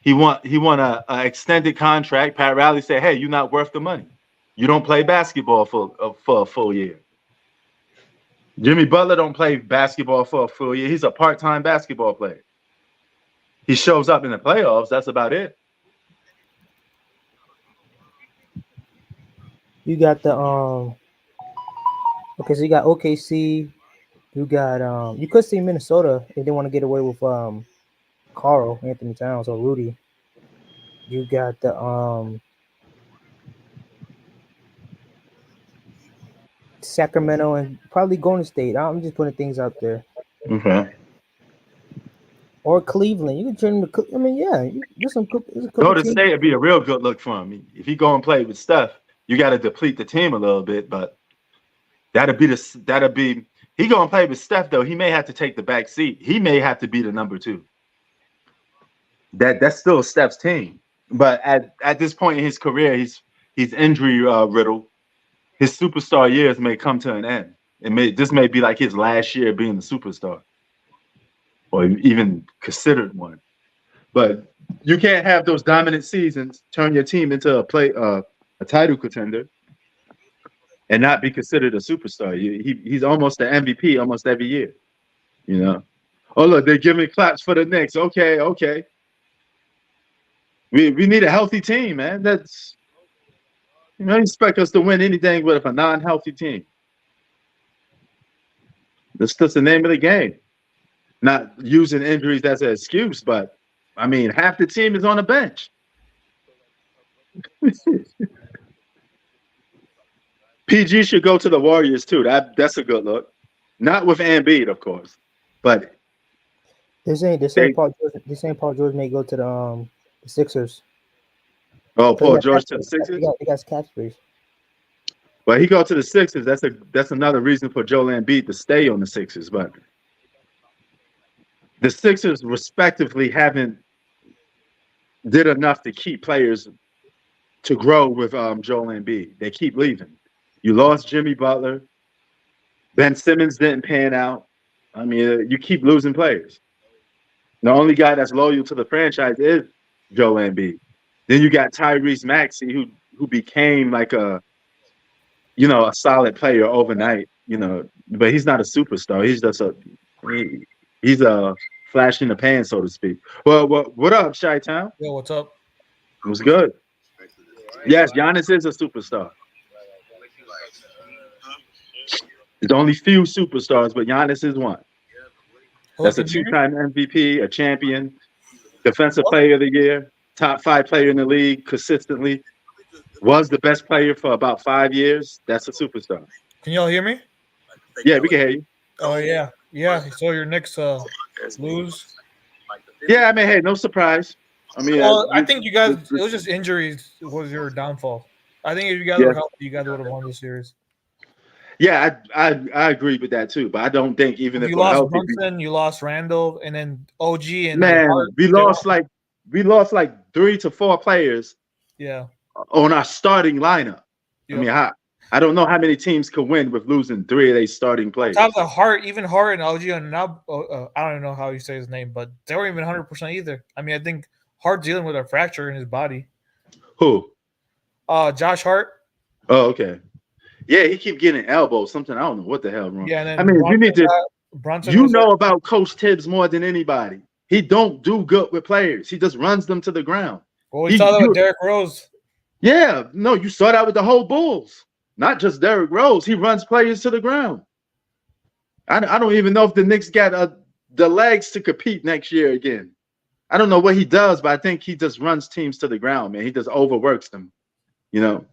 He want a extended contract. Pat Riley said, "Hey, you're not worth the money. You don't play basketball for a full year." Jimmy Butler don't play basketball for a full year. He's a part-time basketball player. He shows up in the playoffs. That's about it. You got the okay, so you got OKC. You got you could see Minnesota if they want to get away with Carl Anthony Towns or Rudy. You got the Sacramento and probably Golden State. I'm just putting things out there. Okay. Or Cleveland. You can turn them to. I mean, yeah, there's a couple Golden teams. State would be a real good look for him. If he go and play with Steph, you got to deplete the team a little bit, but that'll be he go and play with Steph though. He may have to take the back seat. He may have to be the number 2. That's still Steph's team, but at this point in his career, he's injury riddled. His superstar years may come to an end. This may be like his last year being a superstar, or even considered one. But you can't have those dominant seasons turn your team into a title contender and not be considered a superstar. He's almost the MVP almost every year. You know. Oh look, they're giving claps for the Knicks. Okay. We need a healthy team, man. That's you don't expect us to win anything with a non-healthy team. That's just the name of the game. Not using injuries as an excuse, but I mean, half the team is on the bench. PG should go to the Warriors too. That's a good look. Not with Embiid, of course, but They're saying Paul George may go to the Sixers. Paul George to the Sixers. They got cap space. But he go to the Sixers. That's another reason for Joel Embiid to stay on the Sixers. But the Sixers, respectively, haven't did enough to keep players to grow with Joel Embiid. They keep leaving. You lost Jimmy Butler. Ben Simmons didn't pan out. I mean, you keep losing players. The only guy that's loyal to the franchise is Joel Embiid. Then you got Tyrese Maxey, who became like a solid player overnight. But he's not a superstar. He's just he's a flash in the pan, so to speak. Well, what up, Chi-Town? Yo, what's up? What's good? Yes, Giannis is a superstar. There's only few superstars, but Giannis is one. That's a 2-time MVP, a champion, defensive player of the year, top 5 player in the league consistently. Was the best player for about 5 years. That's a superstar. Can y'all hear me? Yeah, we can hear you. Oh yeah. So your Knicks lose. Yeah, I mean, hey, no surprise. I mean, I think you guys. It was just injuries was your downfall. I think if you guys were healthy, you guys would have won the series. Yeah, I agree with that too. But I don't think even if you lost Brunson, you lost Randall, and then OG and man, we lost like 3 to 4 players. Yeah. On our starting lineup. Yep. I mean, I don't know how many teams could win with losing 3 of their starting players. Top of Hart and OG, and now I don't even know how you say his name, but they weren't even 100% either. I mean, I think Hart's dealing with a fracture in his body. Who? Josh Hart. Oh, okay. Yeah, he keep getting elbows. Something I don't know what the hell wrong. Yeah, and then I mean, Bronson, you need to. Bronson You was know about Coach Tibbs more than anybody. He don't do good with players. He just runs them to the ground. Well, we saw that with Derrick Rose. Yeah, no, you saw that with the whole Bulls. Not just Derrick Rose. He runs players to the ground. I don't even know if the Knicks got the legs to compete next year again. I don't know what he does, but I think he just runs teams to the ground, man. He just overworks them. You know.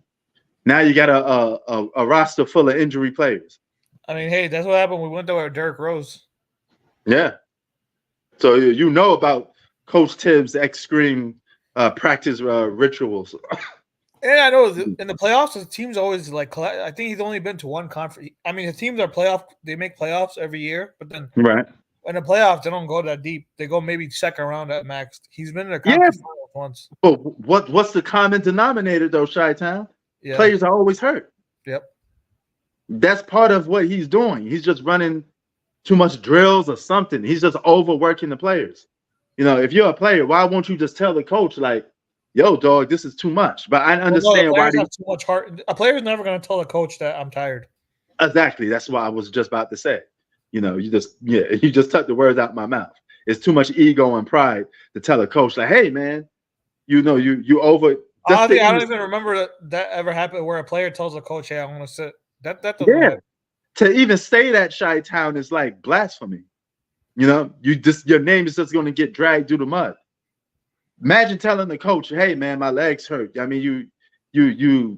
Now you got a roster full of injury players. I mean, hey, that's what happened. We went there with Derrick Rose. Yeah. So you know about Coach Tibbs' extreme practice rituals. And I know in the playoffs, the team's always like. I think he's only been to one conference. I mean, the teams are playoff. They make playoffs every year, but then Right. in the playoffs, they don't go that deep. They go maybe second round at max. He's been in the conference finals once. But what's the common denominator though, Chi-Town? Yeah. Players are always hurt. Yep. That's part of what he's doing. He's just running too much drills or something. He's just overworking the players. You know, if you're a player, why won't you just tell the coach like, "Yo, dog, this is too much"? But I understand why have too much heart. A player is never going to tell the coach that I'm tired. Exactly. That's what I was just about to say. You know, you just took the words out of my mouth. It's too much ego and pride to tell a coach like, "Hey, man, you know, you over." I don't even remember that ever happened where a player tells a coach, "Hey, I want to sit." That doesn't happen. To even say that, Chi-Town is like blasphemy. You know, your name is just going to get dragged through the mud. Imagine telling the coach, "Hey, man, my legs hurt. I mean, you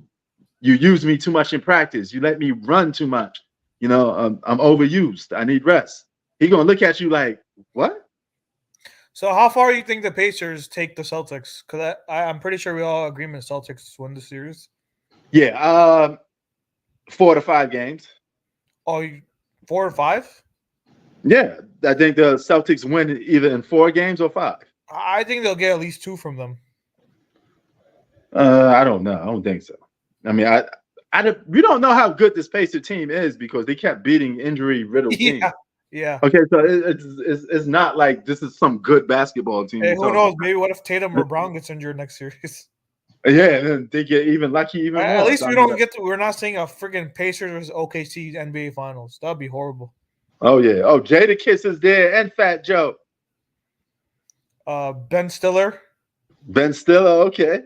use me too much in practice. You let me run too much. You know, I'm overused. I need rest." He gonna look at you like, "What?" So how far do you think the Pacers take the Celtics? Because I'm pretty sure we all agree the Celtics win the series. Yeah, 4 to 5 games. Oh, 4 or 5? Yeah, I think the Celtics win either in 4 games or 5. I think they'll get at least 2 from them. I don't know. I don't think so. I mean, we don't know how good this Pacer team is because they kept beating injury-riddled teams. Yeah. Okay, so it's not like this is some good basketball team. Hey, who knows? Maybe what if Tatum or Brown gets injured next series? Yeah, and then they get even lucky even more. At least we don't get to. We're not seeing a freaking Pacers versus OKC NBA Finals. That'd be horrible. Oh yeah. Oh, Jada Kiss is there and Fat Joe. Ben Stiller. Ben Stiller. Okay.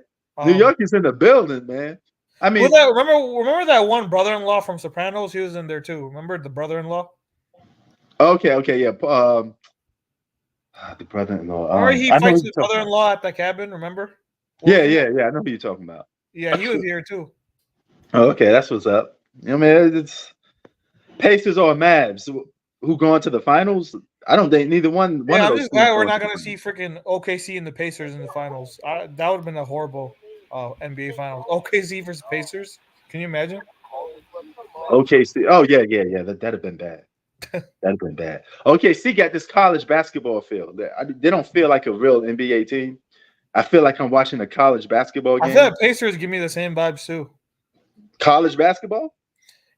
New York is in the building, man. I mean, remember that one brother-in-law from Sopranos? He was in there too. Remember the brother-in-law? Okay, yeah. The brother-in-law. Remember he fights his brother-in-law at the cabin. Remember? Yeah. I know who you're talking about. Yeah, he was here too. Oh, okay, that's what's up. I mean, it's Pacers or Mavs who going to the finals. I don't think neither one. Yeah, I'm just glad we're not going to see freaking OKC and the Pacers in the finals. That would have been a horrible NBA finals. OKC versus Pacers. Can you imagine? OKC. Oh yeah. That'd have been bad. That'd have been bad. OKC got this college basketball feel. They don't feel like a real NBA team. I feel like I'm watching a college basketball game. I feel like Pacers give me the same vibes too. College basketball?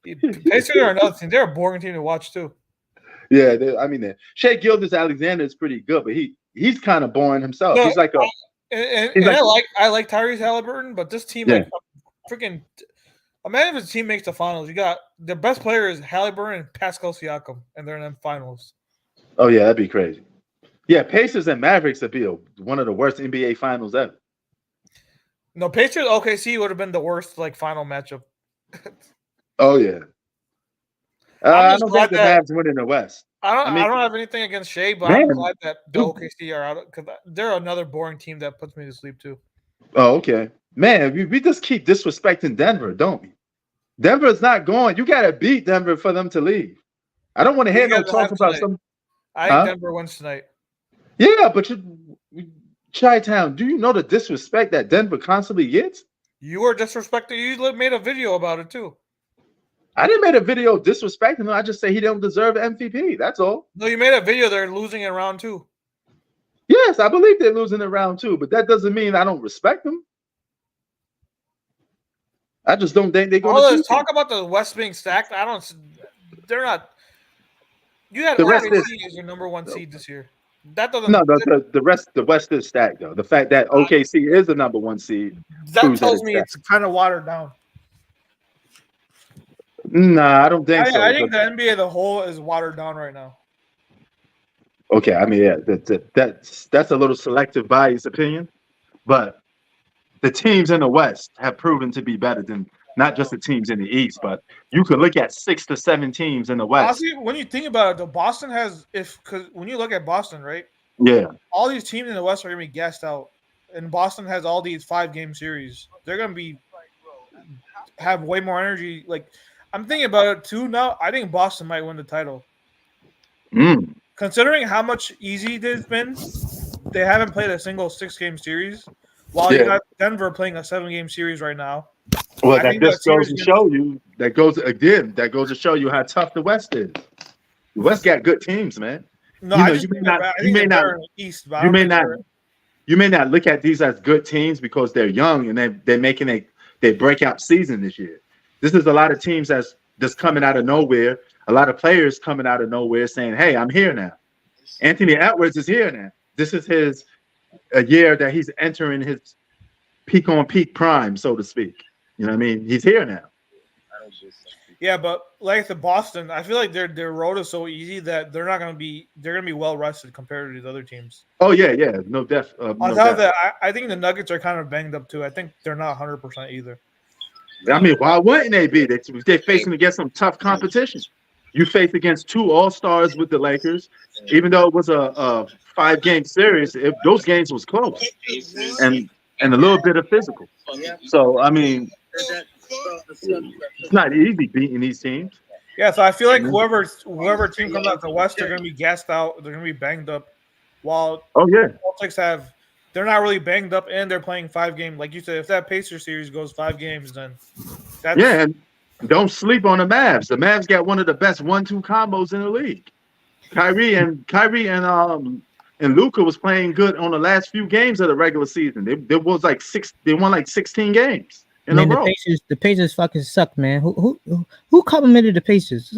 Pacers are another team. They're a boring team to watch too. Yeah, Shai Gilgeous-Alexander is pretty good, but he's kind of boring himself. No, he's like I like Tyrese Halliburton, but this team freaking. Imagine if the team makes the finals. You got the best player is Halliburton and Pascal Siakam, and they're in the finals. Oh yeah, that'd be crazy. Yeah, Pacers and Mavericks would be one of the worst NBA finals ever. No, Pacers OKC would have been the worst final matchup. Oh yeah. I don't think the Mavs win in the West. I don't have anything against Shea, but I'm glad that the OKC are out because they're another boring team that puts me to sleep too. Oh, okay. Man, we just keep disrespecting Denver, don't we? Denver is not going. You got to beat Denver for them to leave. I don't want to hear no talk about some. I think Denver wins tonight. Yeah, but Chi-Town, do you know the disrespect that Denver constantly gets? You were disrespected. You made a video about it too. I didn't make a video disrespecting him. I just say he don't deserve MVP. That's all. No, you made a video. They're losing in round 2. Yes, I believe they're losing in round 2, but that doesn't mean I don't respect them. I just don't think they're going to talk about the West being stacked. They're not. You had the rest OKC as your number 1 seed this year. That doesn't. No, the West is stacked though. The fact that OKC is the number 1 seed That tells me it's kind of watered down. Nah, I don't think so. I think the NBA as a whole is watered down right now. Okay, I mean, yeah, that's a little selective bias opinion, but the teams in the West have proven to be better than not just the teams in the East, but you could look at 6 to 7 teams in the West. Honestly, when you think about it, the Boston has because when you look at Boston, right? Yeah. All these teams in the West are gonna be gassed out, and Boston has all these 5-game series. They're gonna have way more energy. Like I'm thinking about it too now. I think Boston might win the title. Considering how much easy it's been, they haven't played a single 6-game series. While you got Denver playing a 7-game series right now. Well, that just goes to show you. That goes to show you how tough the West is. The West got good teams, man. No, you may not look at these as good teams because they're young and they're making their breakout season this year. This is a lot of teams that's just coming out of nowhere. A lot of players coming out of nowhere saying, "Hey, I'm here now." Anthony Edwards is here now. This is a year that he's entering his peak prime, so to speak. You know what I mean? He's here now. Yeah, but like the Boston, I feel like their road is so easy that they're gonna be well rested compared to these other teams. Oh yeah, no def. On top of that, I think the Nuggets are kind of banged up too. I think they're not 100% either. I mean, why wouldn't they be? They're facing against some tough competition. You face against 2 All-Stars with the Lakers, even though it was a 5-game series. Those games was close and a little bit of physical. So I mean, it's not easy beating these teams. Yeah, so I feel like whoever team comes out the West, they're going to be gassed out. They're going to be banged up. While Celtics they're not really banged up and they're playing 5-game. Like you said, if that Pacers series goes 5 games, then that's and don't sleep on the Mavs. The Mavs got one of the best 1-2 combos in the league. Kyrie and Luka was playing good on the last few games of the regular season. They won like 16 games in a row. The Pacers fucking suck, man. Who complimented the Pacers?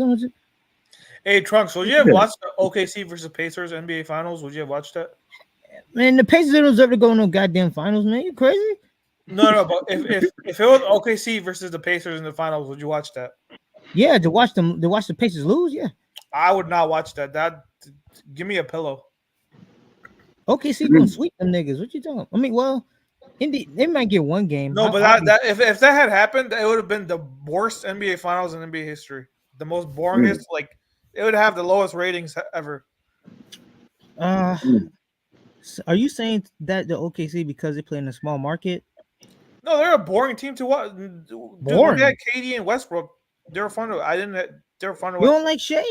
Hey Trunks, would you have watched the OKC versus Pacers NBA Finals? Would you have watched that? Man, the Pacers don't deserve to go in no goddamn finals, man. You crazy? No, but if it was OKC versus the Pacers in the finals, would you watch that? Yeah, to watch the Pacers lose, yeah. I would not watch that. Give me a pillow. OKC gonna sweep them niggas. What you talking? I mean, well, they might get 1 game. No, but if that had happened, it would have been the worst NBA Finals in NBA history. The most boringest. Like it would have the lowest ratings ever. Are you saying that the OKC because they play in a small market? No, they're a boring team to watch. Boring. They had KD and Westbrook. They're fun to. They're fun to watch. You don't like Shea?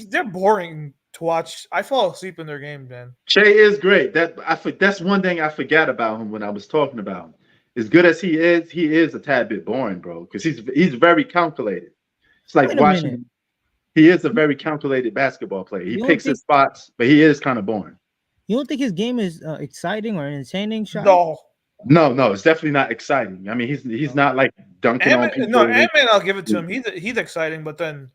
They're boring to watch. I fall asleep in their game, man. Shea is great. That's one thing I forgot about him when I was talking about him. As good as he is a tad bit boring, bro. Because he's very calculated. It's like watching. He is a very calculated basketball player. He picks his spots, but he is kind of boring. You don't think his game is exciting or entertaining? Sean? No, it's definitely not exciting. I mean, he's not like dunking on people. No, Ant-Man, I'll give it to him. He's exciting, but then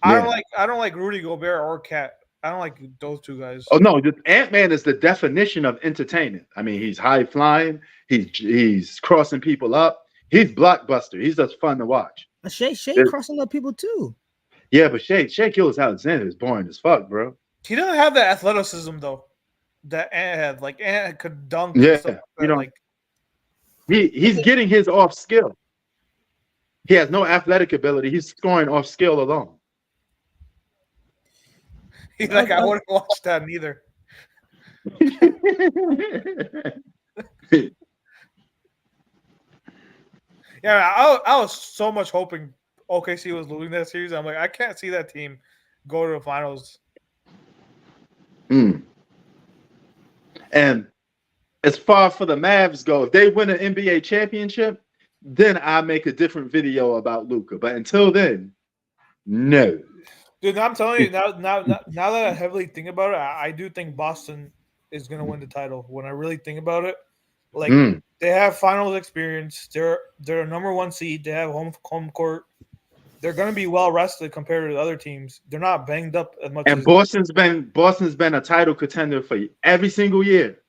I don't like Rudy Gobert or Cat. I don't like those 2 guys. Oh no, Ant-Man is the definition of entertainment. I mean, he's high flying. He's crossing people up. He's blockbuster. He's just fun to watch. Shea crossing up people too. Yeah, but Shea Gilgeous-Alexander is boring as fuck, bro. He doesn't have the athleticism though that Ant had. Like Ant could dunk. Yeah, like he's getting his off skill. He has no athletic ability. He's scoring off skill alone. He's like, I wouldn't watch that neither. Yeah, I was so much hoping OKC was losing that series. I'm like, I can't see that team go to the finals. And as far for the Mavs go, if they win an NBA championship, then I make a different video about Luka. But until then, no. Dude, I'm telling you now that I heavily think about it, I do think Boston is going to win the title. When I really think about it, like they have finals experience. They're a number 1 seed. They have home court. they're going to be well rested compared to the other teams. They're not banged up as much. And Boston's been a title contender for every single year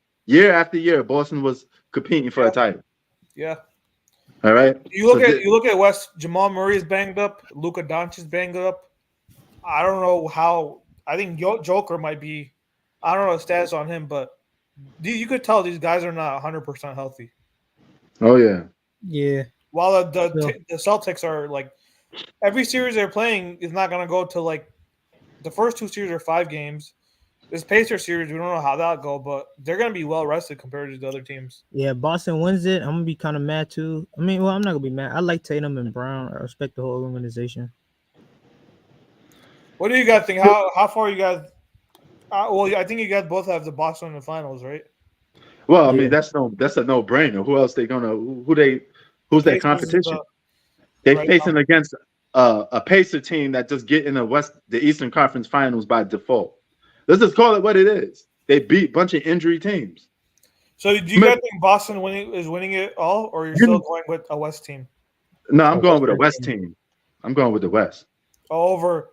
after year. Boston was competing for a title. Yeah. All right. You look at West. Jamal Murray is banged up. Luka Doncic is banged up. I don't know how. I think Joker might be. I don't know the status on him, but you could tell these guys are not 100% healthy. Oh yeah. Yeah. While the Celtics are like every series they're playing is not going to go to like the first 2 series are 5 games. This Pacers series, we don't know how that'll go, but they're going to be well rested compared to the other teams. Yeah, Boston wins it. I'm going to be kind of mad too. I mean, well, I'm not going to be mad. I like Tatum and Brown. I respect the whole organization. What do you guys think? How far you guys? Well, I think you guys both have the Boston in the finals, right? Well, I mean that's a no-brainer. Who else who's their competition? They're facing against a Pacer team that just get in the Eastern Conference Finals by default. Let's just call it what it is. They beat a bunch of injury teams. So do you guys think Boston is winning it all, or you're still going with a West team? No, I'm going with a West team. I'm going with the West. Over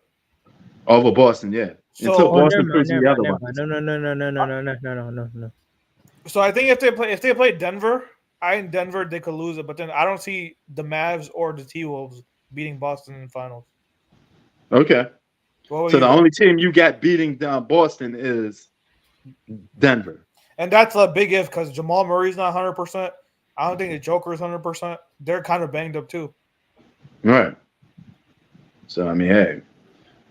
Boston, yeah. So, until Boston proves the other one. No. So I think if they play Denver, in Denver they could lose it, but then I don't see the Mavs or the T-Wolves beating Boston in the finals. Okay. So the only team you got beating down Boston is Denver. And that's a big if because Jamal Murray's not 100%. I don't think the Joker is 100%. They're kind of banged up too. Right. So, I mean, hey.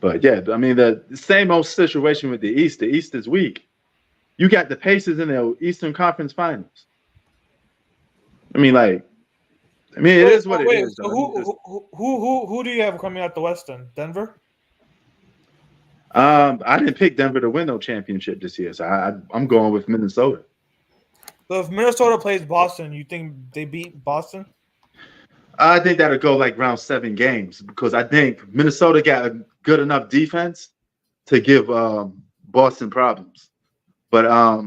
But, yeah, I mean, the same old situation with the East. The East is weak. You got the Pacers in the Eastern Conference Finals. I mean, it is what it is. So who do you have coming out the West then? Denver? I didn't pick Denver to win no championship this year, so I'm going with Minnesota. So if Minnesota plays Boston, you think they beat Boston? I think that'll go like round 7 games because I think Minnesota got a good enough defense to give Boston problems. But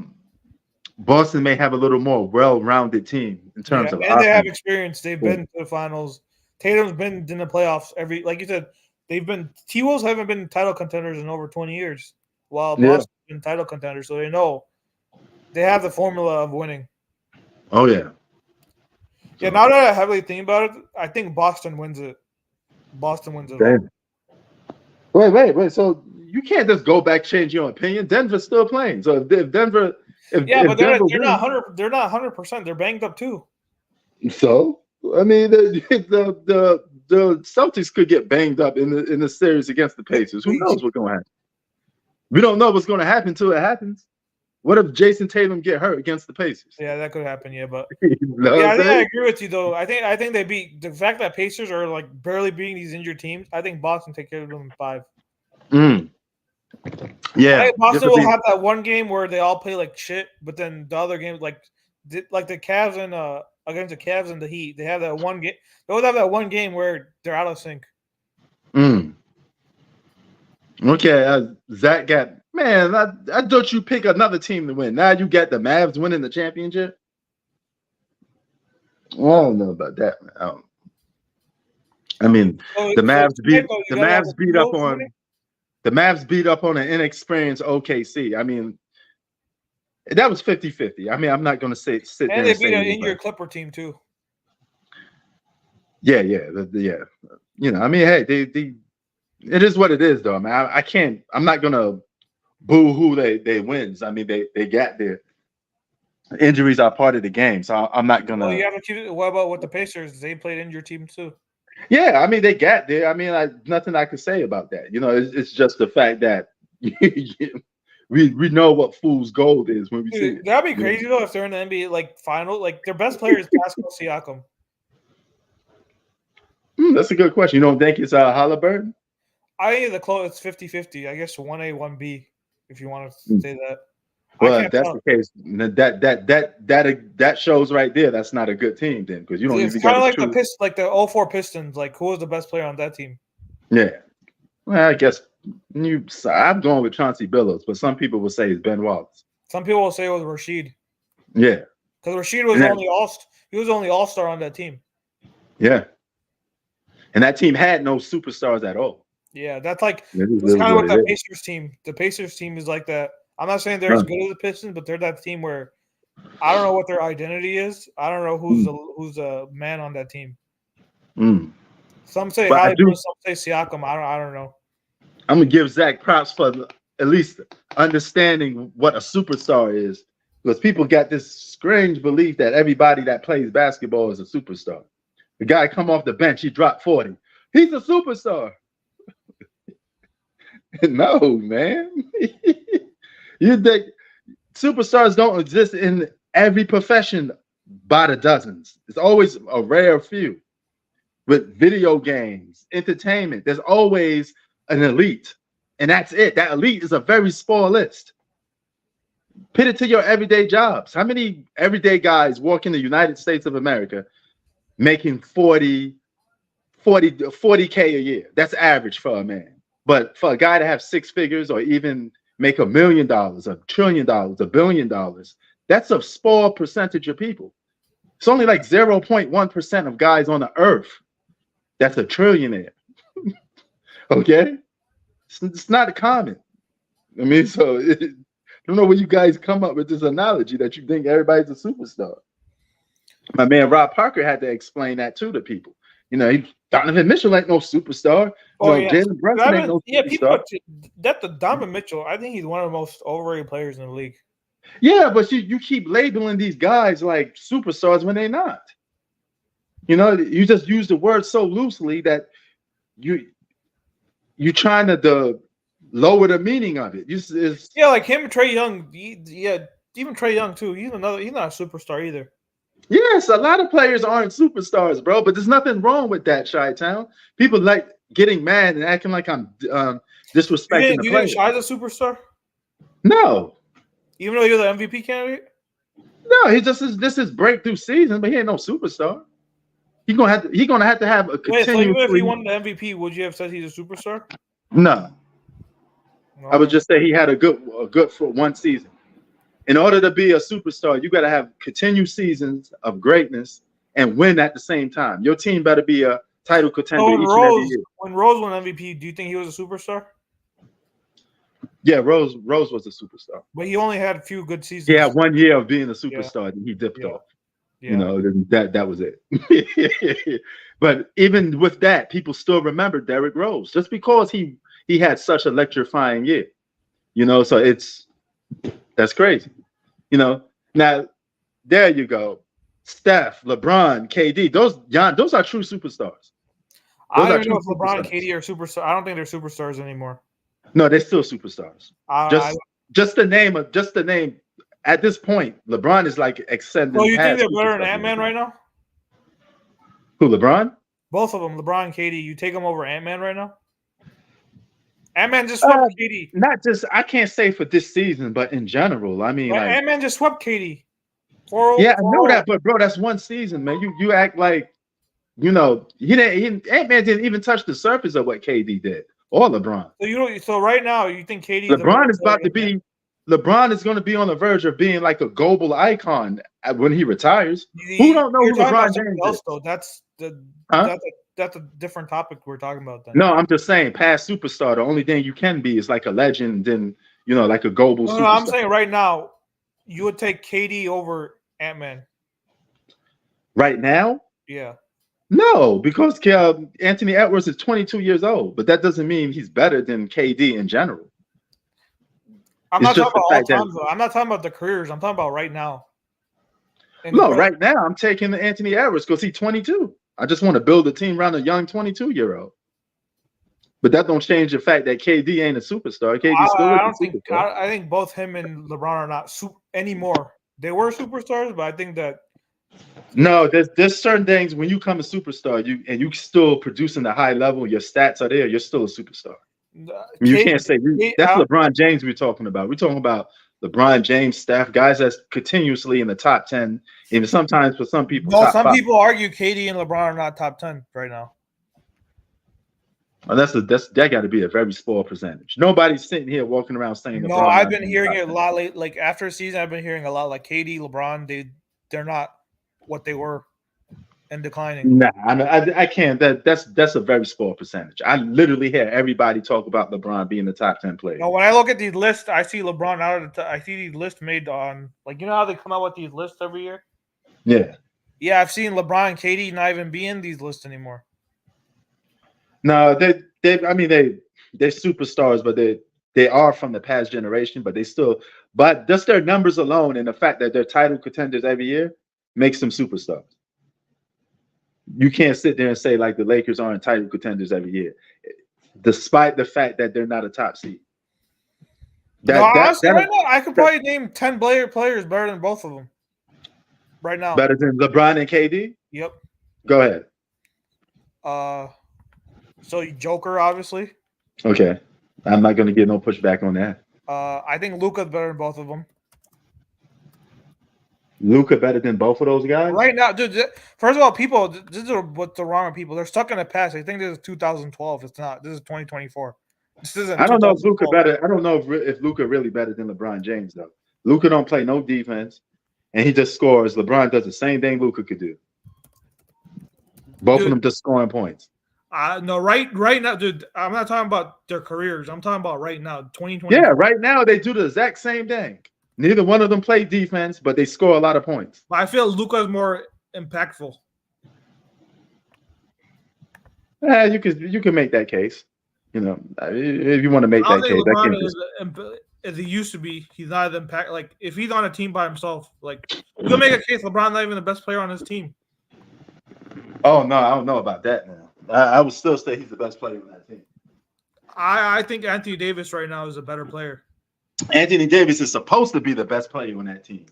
Boston may have a little more well-rounded team in terms of and offense. They have experience. They've been to the finals. Tatum's been in the playoffs like you said. T-Wolves haven't been title contenders in over 20 years, while Boston's been title contenders, so they know they have the formula of winning. Oh yeah. Yeah, now that I heavily think about it, I think Boston wins it. Boston wins it. Wait. So you can't just go back, change your opinion. Denver's still playing. So if Denver, but they're not 100. They're not 100%. They're banged up too. So I mean, the Celtics could get banged up in the series against the Pacers. Who knows what's going to happen? We don't know what's going to happen until it happens. What if Jason Tatum get hurt against the Pacers? Yeah, that could happen. Yeah, but I think I agree with you though. I think they beat the fact that Pacers are like barely beating these injured teams. I think Boston take care of them in 5. Yeah, I think Boston will have that one game where they all play like shit, but then the other games like the Cavs and against the Cavs and the Heat, they have that one game. They always have that one game where they're out of sync. Okay, Zach got man. I thought you pick another team to win. Now you got the Mavs winning the championship. I don't know about that, man. I mean, the Mavs beat up on an inexperienced OKC. I mean, that was 50-50. I mean, I'm not going to sit there and they beat an injured Clipper team too. Yeah. You know, I mean, hey, it is what it is, though. I mean, I'm not going to boo who they wins. I mean, they got their injuries are part of the game, so I'm not going to. Well, you have to keep it. What about with the Pacers? They played injured teams too. Yeah, I mean, they got there. I mean, nothing I could say about that. You know, it's just the fact that we know what fool's gold is when we see it. That'd be crazy though if they're in the NBA like final. Like their best player is Pascal Siakam. That's a good question. You don't think it's Halliburton? I think the close. It's 50-50. I guess 1A, 1B. If you want to say that. Well, if that's the case, that shows right there that's not a good team then because you don't. It's kind of like the 04 Pistons. Like who was the best player on that team? Yeah, well, I guess I'm going with Chauncey Billups, but some people will say it's Ben Wallace. Some people will say it was Rasheed. Yeah, because Rasheed was only all-star on that team. Yeah, And that team had no superstars at all. Yeah, that's like That's kind of what the Pacers team. The Pacers team is like that. I'm not saying they're as good as the Pistons, but they're that team where I don't know what their identity is. I don't know who's a man on that team. Some say Halliburton, some say Siakam. I don't know. I'm gonna give Zach props for at least understanding what a superstar is, because people got this strange belief that everybody that plays basketball is a superstar. The guy come off the bench, he dropped 40. He's a superstar. No, man. You think superstars don't exist in every profession by the dozens. It's always a rare few. With video games, entertainment, there's always an elite. And that's it. That elite is a very small list. Put it to your everyday jobs. How many everyday guys walk in the United States of America making 40K a year? That's average for a man. But for a guy to have six figures or even make $1 million, $1 trillion, $1 billion, that's a small percentage of people. It's only like 0.1% of guys on the earth that's a trillionaire. Okay? It's not common. I mean, so I don't know where you guys come up with this analogy that you think everybody's a superstar. My man Rob Parker had to explain that too to people. You know, Donovan Mitchell ain't no superstar. Jalen Brunson ain't no superstar. That's the Donovan Mitchell. I think he's one of the most overrated players in the league. Yeah, but you keep labeling these guys like superstars when they're not. You know, you just use the word so loosely that you're trying to lower the meaning of it. Yeah, like him and Trae Young. Even Trae Young too. He's not a superstar either. Yes, a lot of players aren't superstars, bro. But there's nothing wrong with that, Chi-Town. People like getting mad and acting like I'm disrespecting the player. You think Shi's a superstar? No. Even though you're the MVP candidate? No, this is breakthrough season, but he ain't no superstar. He's gonna have to have a continuous. So even if he won the MVP, would you have said he's a superstar? No. I would just say he had a good for one season. In order to be a superstar, you got to have continued seasons of greatness and win at the same time. Your team better be a title contender each and every year. When Rose won MVP, do you think he was a superstar? Yeah, Rose was a superstar. But he only had a few good seasons. He had 1 year of being a superstar, and he dipped off. Yeah. You know, that was it. But even with that, people still remember Derrick Rose just because he had such an electrifying year. You know, so that's crazy. You know, now there you go. Steph, LeBron, KD, those are true superstars. I don't know if LeBron and KD are superstars. I don't think they're superstars anymore. No, they're still superstars. Just the name at this point, LeBron is like extended. Oh, you think they're better than Ant-Man right now? Who, LeBron? Both of them, LeBron and KD. You take them over Ant-Man right now? Ant-Man just swept KD. Not just, I can't say for this season, but in general. I mean, Ant-Man just swept KD. Yeah, I know that, but bro, that's one season, man. You act like, you know, Ant-Man didn't even touch the surface of what KD did or LeBron. So right now, you think KD? LeBron is about to be. LeBron is going to be on the verge of being like a global icon when he retires. Who don't know who LeBron James is? Though. That's a different topic we're talking about then. No, I'm just saying past superstar. The only thing you can be is like a legend, then like a global superstar. No, I'm saying right now, you would take KD over Ant-Man. Right now? Yeah. No, because Anthony Edwards is 22 years old, but that doesn't mean he's better than KD in general. I'm not talking about all time, though. I'm not talking about the careers. I'm talking about right now. No, right now I'm taking the Anthony Edwards because he's 22. I just want to build a team around a young 22-year-old. But that don't change the fact that KD ain't a superstar. I think both him and LeBron are not anymore. They were superstars, but I think that no, there's certain things when you become a superstar, you still producing a high level, your stats are there, you're still a superstar. You can't say that's LeBron James we're talking about. We're talking about LeBron James, Steph, guys that's continuously in the top 10, even sometimes for some people. Well, some people argue KD and LeBron are not top 10 right now. Well, that got to be a very small percentage. Nobody's sitting here walking around saying. No, I've been hearing it a lot late. Like after a season, I've been hearing a lot like KD, LeBron. They're not what they were and declining. Nah, I can't. That's a very small percentage. I literally hear everybody talk about LeBron being the top 10 player. No, when I look at these lists, I see LeBron out of I see these lists made on like how they come out with these lists every year. Yeah. Yeah, I've seen LeBron and KD not even be in these lists anymore. No, they're superstars, but they are from the past generation, but but just their numbers alone and the fact that they're title contenders every year makes them superstars. You can't sit there and say like the Lakers aren't title contenders every year, despite the fact that they're not a top seed. Honestly, right now, I could probably name 10 players better than both of them. Right now. Better than LeBron and KD? Yep. Go ahead. So Joker, obviously. Okay. I'm not going to get no pushback on that. I think Luka's better than both of them. Luka better than both of those guys? Right now, dude, first of all, people, this is what's wrong with people. They're stuck in the past. They think this is 2012. It's not. This is 2024. This isn't. I don't know if Luka better. I don't know if Luka really better than LeBron James, though. Luka don't play no defense, and he just scores. LeBron does the same thing Luka could do. Both of them just scoring points. No, right now, dude. I'm not talking about their careers. I'm talking about right now, 2020. Yeah, right now they do the exact same thing. Neither one of them play defense, but they score a lot of points. I feel Luka is more impactful. Yeah, you can make that case. You know, if you want to make that case. LeBron as he used to be, he's not as impact. Like if he's on a team by himself, like you can make a case LeBron's not even the best player on his team. Oh no, I don't know about that now. I would still say he's the best player on that team. I think Anthony Davis right now is a better player. Anthony Davis is supposed to be the best player on that team,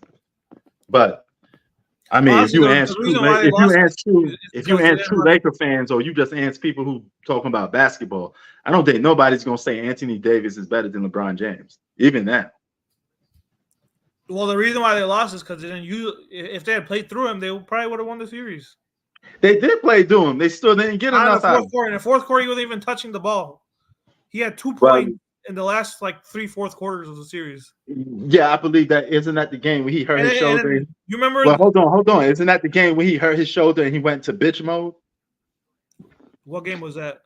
but I mean, honestly, if you ask true Laker fans, or you just ask people who talking about basketball, I don't think nobody's gonna say Anthony Davis is better than LeBron James, even that. Well, the reason why they lost is because they didn't use. If they had played through him, they probably would have won the series. They did play through him. They still didn't get enough out. In the fourth quarter, he wasn't even touching the ball. He had 2 points in the last like 3 fourth quarters of the series. Yeah, I believe that. Isn't that the game where he hurt his shoulder? You remember? Well, hold on. Isn't that the game where he hurt his shoulder and he went to bitch mode? What game was that?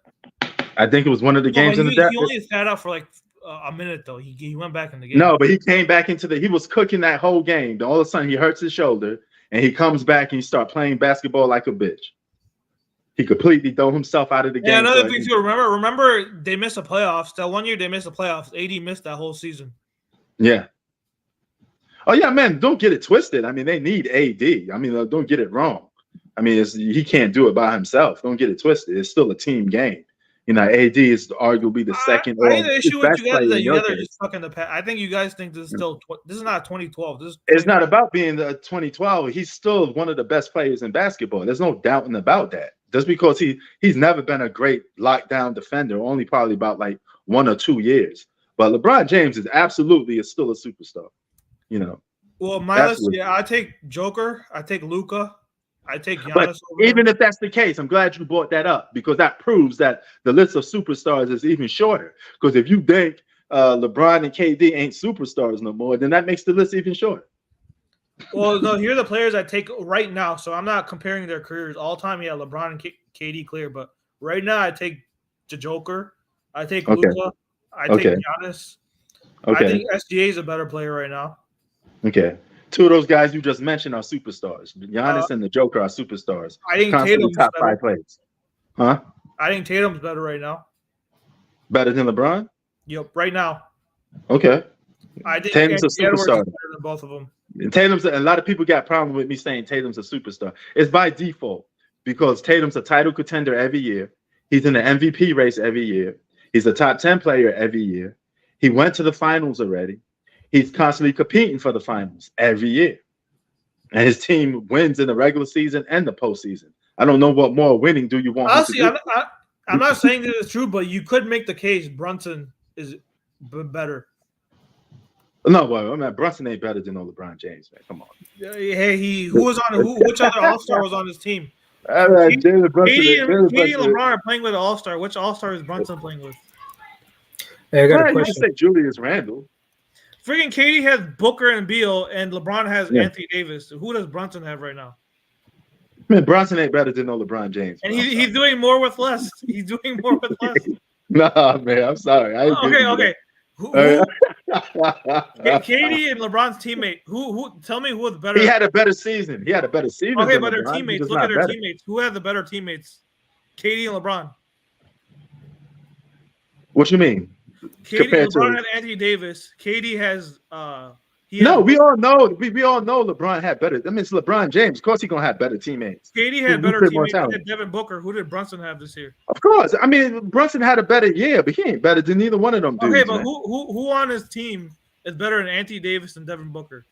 I think it was one of the games in the depth. He only sat out for like a minute though. He went back in the game. No, but he came back he was cooking that whole game. All of a sudden he hurts his shoulder and he comes back and he starts playing basketball like a bitch. He completely threw himself out of the game. Yeah, another thing too. Remember they missed the playoffs. That one year they missed the playoffs. AD missed that whole season. Yeah. Oh yeah, man. Don't get it twisted. I mean, they need AD. I mean, don't get it wrong. I mean, he can't do it by himself. Don't get it twisted. It's still a team game. You know, AD is arguably the second. I think the issue with you guys is that you guys are just stuck in the past. I think you guys think this is still. This is not 2012. It's not about being the 2012. He's still one of the best players in basketball. There's no doubting about that. Just because he's never been a great lockdown defender, only probably about like 1 or 2 years. But LeBron James is still a superstar. You know. Well, my list, I take Joker, I take Luka, I take Giannis. But even if that's the case, I'm glad you brought that up because that proves that the list of superstars is even shorter. Because if you think LeBron and KD ain't superstars no more, then that makes the list even shorter. Well, no, here are the players I take right now. So I'm not comparing their careers all time. Yeah, LeBron and KD clear, but right now I take the Joker, I take Luka, I take Giannis. I think SGA is a better player right now. Okay. 2 of those guys you just mentioned are superstars. Giannis and the Joker are superstars. I think Tatum's top 5 players. Huh? I think Tatum's better right now. Better than LeBron? Yep, right now. Okay. I think Tatum's a superstar. Better than both of them. Tatum's a lot of people got problems with me saying Tatum's a superstar. It's by default because Tatum's a title contender every year. He's in the MVP race every year. He's a top 10 player every year. He went to the finals already. He's constantly competing for the finals every year. And his team wins in the regular season and the postseason. I don't know what more winning do you want. Honestly, I'm not saying that it's true, but you could make the case Brunson is better. No, well, I mean, Brunson ain't better than LeBron James, man. Come on. Hey, which other All-Star was on his team? KD and LeBron are playing with an All-Star. Which All-Star is Brunson playing with? Hey, I got a question. You say Julius Randle. Freaking KD has Booker and Beal, and LeBron has Anthony Davis. Who does Brunson have right now? Man, Brunson ain't better than no LeBron James. And he's doing more with less. He's doing more with less. Nah, man, I'm sorry. Okay. KD and LeBron's teammate. Who? Tell me who was better. He had a better season. Okay, but their LeBron. Teammates. Look at their teammates. Who had the better teammates? KD and LeBron. What you mean? LeBron had Anthony Davis. KD has we all know LeBron had better. I mean, it's LeBron James. Of course, he's gonna have better teammates. KD had better teammates than Devin Booker. Who did Brunson have this year? Of course. I mean, Brunson had a better year, but he ain't better than neither one of them dudes. Okay, but who on his team is better than Anthony Davis and Devin Booker?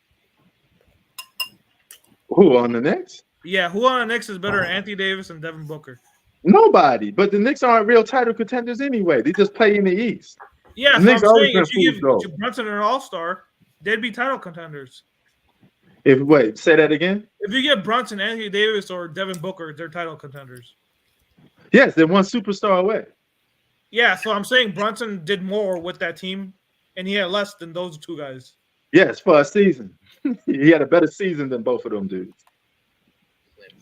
Who on the Knicks? Yeah, who on the Knicks is better than Anthony Davis and Devin Booker? Nobody. But the Knicks aren't real title contenders anyway. They just play in the East. Yeah, so I'm saying if you give Brunson an All-Star, they'd be title contenders. Say that again. If you get Brunson, Anthony Davis, or Devin Booker, they're title contenders. Yes, they're one superstar away. Yeah, so I'm saying Brunson did more with that team, and he had less than those two guys. Yes, for a season. He had a better season than both of them dudes.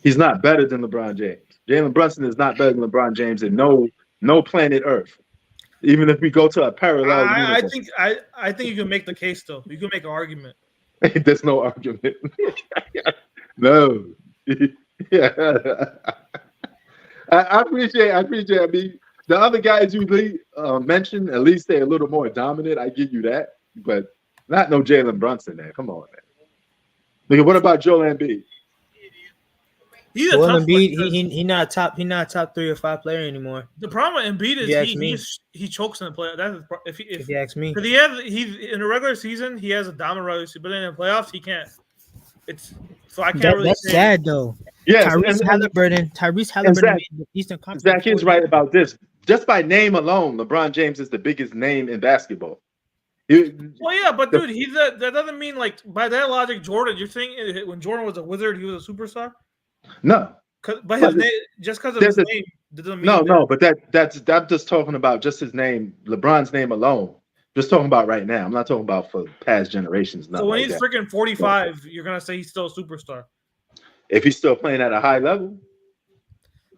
He's not better than LeBron James. Jalen Brunson is not better than LeBron James in no planet Earth. Even if we go to a parallel universe. I think you can make the case though. You can make an argument. There's no argument. No. Yeah. I appreciate. I mean, the other guys you mentioned, at least they're a little more dominant. I give you that, but not no Jalen Brunson there. Come on, man. Nigga, what about Joel Embiid? Joel Embiid, he not top 3 or 5 player anymore. The problem with Embiid is he chokes in the playoffs. That's if you ask me. Because he's in the regular season he has a dominant regular season, but in the playoffs he can't. I can't really. That's sad though. Yes, Tyrese Halliburton made the Eastern Conference. Zach is right about this. Just by name alone, LeBron James is the biggest name in basketball. Well, yeah, but dude, that doesn't mean like by that logic, Jordan. You're saying when Jordan was a wizard, he was a superstar? No, but his name, just because of his name, doesn't mean no. But that's I'm just talking about just his name, LeBron's name alone. Just talking about right now. I'm not talking about for past generations. So when he's freaking 45, you're gonna say he's still a superstar. If he's still playing at a high level,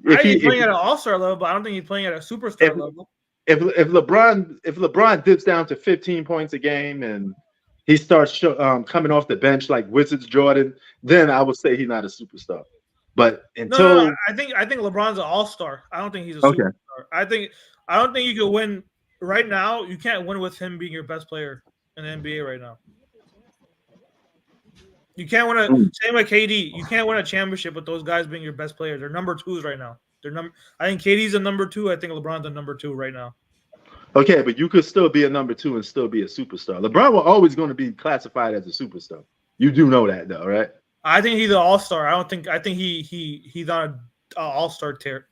I think he's playing at an all-star level, but I don't think he's playing at a superstar level. If LeBron dips down to 15 points a game and he starts coming off the bench like Wizards Jordan, then I would say he's not a superstar. But until no, I think LeBron's an all-star. I don't think he's a superstar. I don't think you can win right now. You can't win with him being your best player in the NBA right now. You can't win same with KD. You can't win a championship with those guys being your best players. They're number 2s right now. I think KD's a number 2. I think LeBron's a number 2 right now. Okay, but you could still be a number 2 and still be a superstar. LeBron will always going to be classified as a superstar. You do know that, though, right? I think he's an all-star. I think he's on an all-star tier.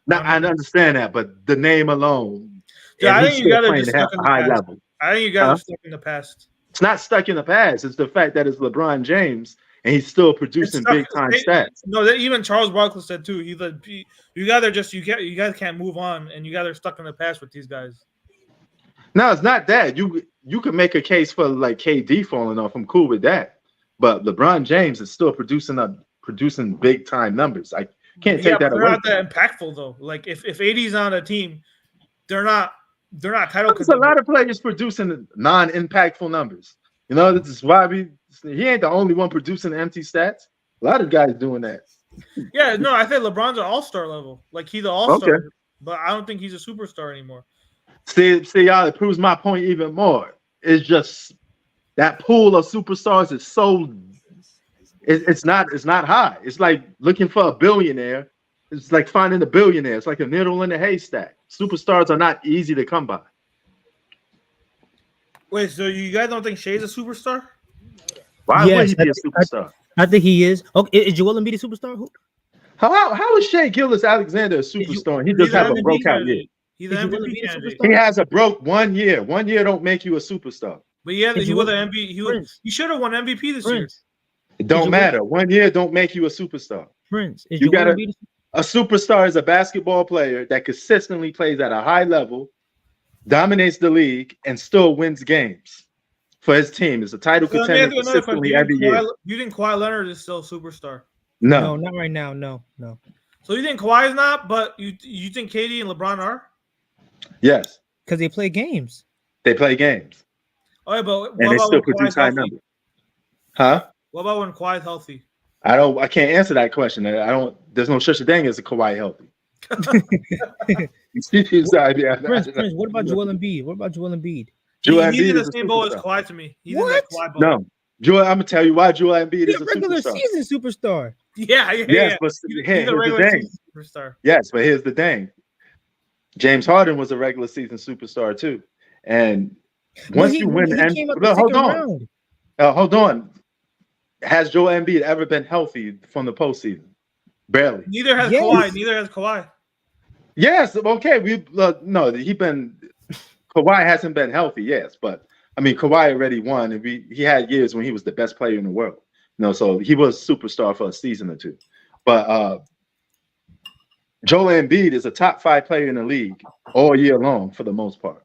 Now, I understand that, but the name alone. Yeah, I think you got to be stuck in the high past. level. I think you got to be stuck in the past. It's not stuck in the past. It's the fact that it's LeBron James and he's still producing big time stats. No, even Charles Barkley said too. He's like, you guys can't move on, and you guys are stuck in the past with these guys. No, it's not that. You can make a case for like KD falling off. I'm cool with that, but LeBron James is still producing big time numbers. I can't take that away. They're not that impactful though. Like if AD's on a team, they're not title. There's a lot of players producing non-impactful numbers. You know, this is why he ain't the only one producing empty stats. A lot of guys doing that. Yeah, no, I think LeBron's an all-star level. Like he's an all-star, but I don't think he's a superstar anymore. See, y'all, it proves my point even more. It's just that pool of superstars is so it's not high. It's like looking for a billionaire. It's like finding a billionaire. It's like a needle in a haystack. Superstars are not easy to come by. Wait, so you guys don't think Shea's a superstar? Why would he be a superstar? I think he is. Okay, is Joel Embiid a superstar? How is Shea Gilgeous-Alexander a superstar? He just have a broke out year. He's an MVP candidate. He has a broke 1 year. 1 year don't make you a superstar. But he was an MVP. He should have won MVP this year. It don't matter. 1 year don't make you a superstar. You got a superstar is a basketball player that consistently plays at a high level, dominates the league, and still wins games for his team. Is a title contender consistently every year. You think Kawhi Leonard is still a superstar? No, not right now. No. So you think Kawhi is not, but you think KD and LeBron are? Yes, Because they play games. they play games. Oh, yeah, but And they still produce high numbers. Huh? What about when Kawhi's healthy? I can't answer that question. There's no such a thing as a Kawhi healthy. Prince, what about Joel Embiid? Joel Embiid he's in the is a same boat as superstar. Kawhi to me. He's What? in that Kawhi boat. No, Joel. I'm gonna tell you why Joel Embiid He's is a a regular superstar. season superstar. Yeah. Yes, but He's here's a the regular thing. season superstar. Yes, but here's the thing. James Harden was a regular season superstar too, and once you win, hold on. Has Joel Embiid ever been healthy from the postseason? Barely. Neither has Kawhi. Yes. Okay. Kawhi hasn't been healthy. Yes, but I mean, Kawhi already won, and he had years when he was the best player in the world. So he was a superstar for a season or two. But Joel Embiid is a top 5 player in the league all year long for the most part.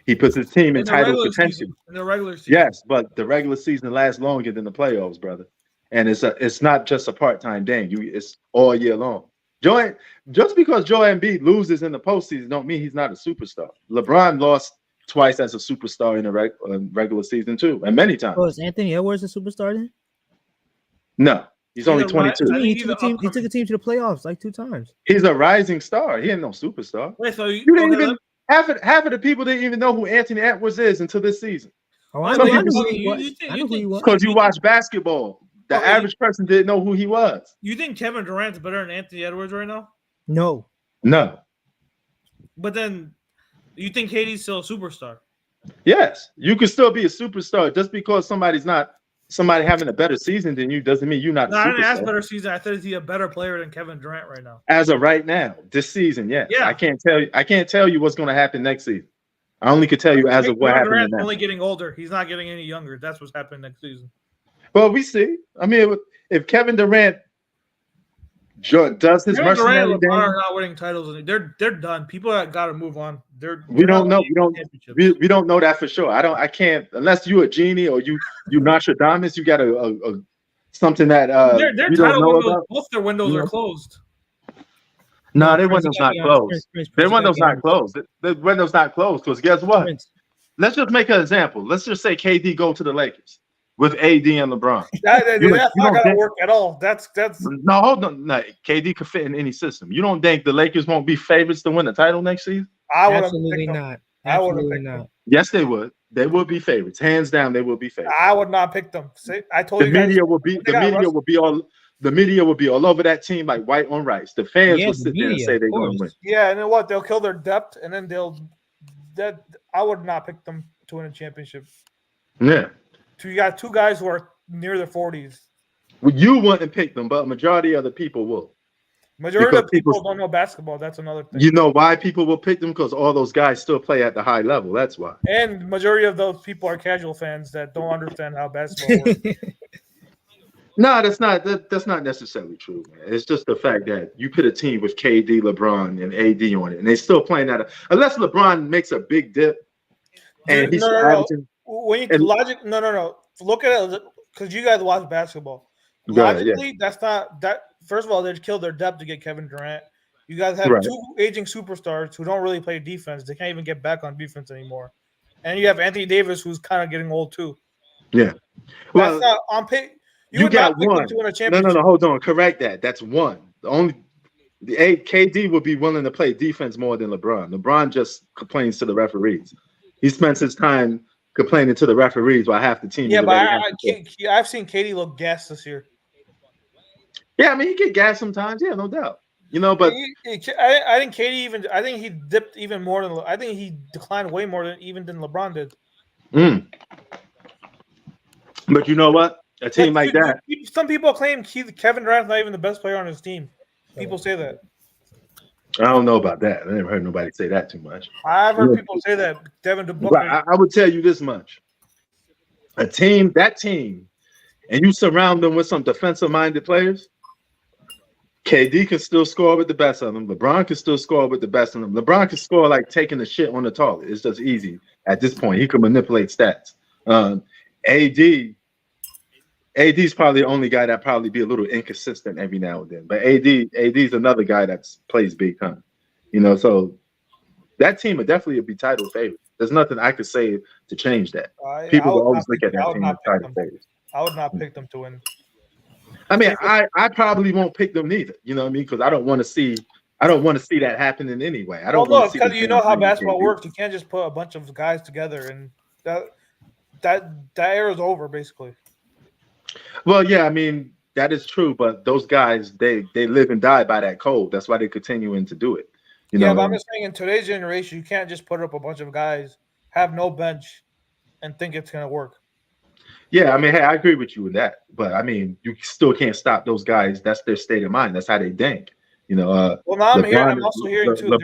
He puts his team in title contention. In the regular season. Yes, but the regular season lasts longer than the playoffs, brother. And it's not just a part-time thing. It's all year long. Just because Joel Embiid loses in the postseason don't mean he's not a superstar. LeBron lost twice as a superstar in the regular season too, and many times. Oh, is Anthony Edwards a superstar then? No, he's only 22. He took a team to the playoffs like 2 times. He's a rising star. He ain't no superstar. Wait, so you didn't even half of the people didn't even know who Anthony Edwards is until this season. Oh, I knew who he was. Because you watch basketball. The average person didn't know who he was. You think Kevin Durant's better than Anthony Edwards right now? No. But then you think KD's still a superstar? Yes. You can still be a superstar just because somebody having a better season than you doesn't mean you're not a superstar. I didn't ask better season. I thought he's a better player than Kevin Durant right now. As of right now, this season, yes. Yeah. I can't tell you what's going to happen next season. I only can tell you as of what happened. Durant's only getting older. He's not getting any younger. That's what's happening next season. Well, we see. I mean, if Kevin Durant does his mercenary thing, are not winning titles. They're done. People got to move on. We don't know. We don't know that for sure. I can't unless you're a genie or you Nostradamus. You got a something that their title windows. Both their windows are closed. No, their window's not closed. Their window's not closed. The window's not closed because guess what? Let's just make an example. Let's just say KD go to the Lakers with AD and LeBron. That's not gonna work at all. That's no, hold on. No, KD could fit in any system. You don't think the Lakers won't be favorites to win the title next season? Absolutely not. Yes, they would. They would be favorites, hands down. They would be favorites. I would not pick them. See, I told you. The media will be all over that team like white on rice. The fans will sit there and say they're going to win. Yeah, and then what? They'll kill their depth, and then I would not pick them to win a championship. Yeah. You got 2 guys who are near their 40s. Well, you wouldn't pick them, but a majority of the people will. Majority of people don't know basketball. That's another thing. You know why people will pick them? Because all those guys still play at the high level. That's why. And majority of those people are casual fans that don't understand how basketball works. No, that's not necessarily true, man. It's just the fact that you put a team with KD, LeBron, and AD on it, and they're still playing at unless LeBron makes a big dip, and he's averaging. When you no. Look at it because you guys watch basketball. Logically, that's not that. First of all, they'd kill their depth to get Kevin Durant. You guys have 2 aging superstars who don't really play defense. They can't even get back on defense anymore. And you have Anthony Davis, who's kind of getting old too. Yeah, well, that's not on pay. You got one. No. Hold on. Correct that. That's one. The KD would be willing to play defense more than LeBron. LeBron just complains to the referees. He spends his time complaining to the referees while half the team. Yeah, but I've seen KD look gassed this year. Yeah, I mean he get gassed sometimes. Yeah, no doubt. But I think KD I think he dipped even more than. I think he declined way more than LeBron did. But you know what? A team like that. Some people claim Kevin Durant's not even the best player on his team. People say that. I don't know about that. I never heard nobody say that too much. I've heard people say that. Devin DeBooker. I would tell you this much. That team, and you surround them with some defensive-minded players, KD can still score with the best of them. LeBron can still score with the best of them. LeBron can score like taking a shit on the toilet. It's just easy at this point. He can manipulate stats. AD AD's probably the only guy that probably be a little inconsistent every now and then. But AD's another guy that plays big time. So that team would definitely be title favorites. There's nothing I could say to change that. People will always look at that team as title favorites. I would not pick them to win. I mean, I probably won't pick them neither. You know what I mean? Because I don't want to see that happening anyway. I don't want to see. Because you know how basketball works. You can't just put a bunch of guys together, and that era is over basically. Well, yeah, I mean that is true, but those guys they live and die by that code. That's why they're continuing to do it. But I'm just saying in today's generation, you can't just put up a bunch of guys, have no bench, and think it's gonna work. Yeah, I mean, hey, I agree with you with that, but I mean, you still can't stop those guys. That's their state of mind. That's how they think. Well, now I'm also hearing too.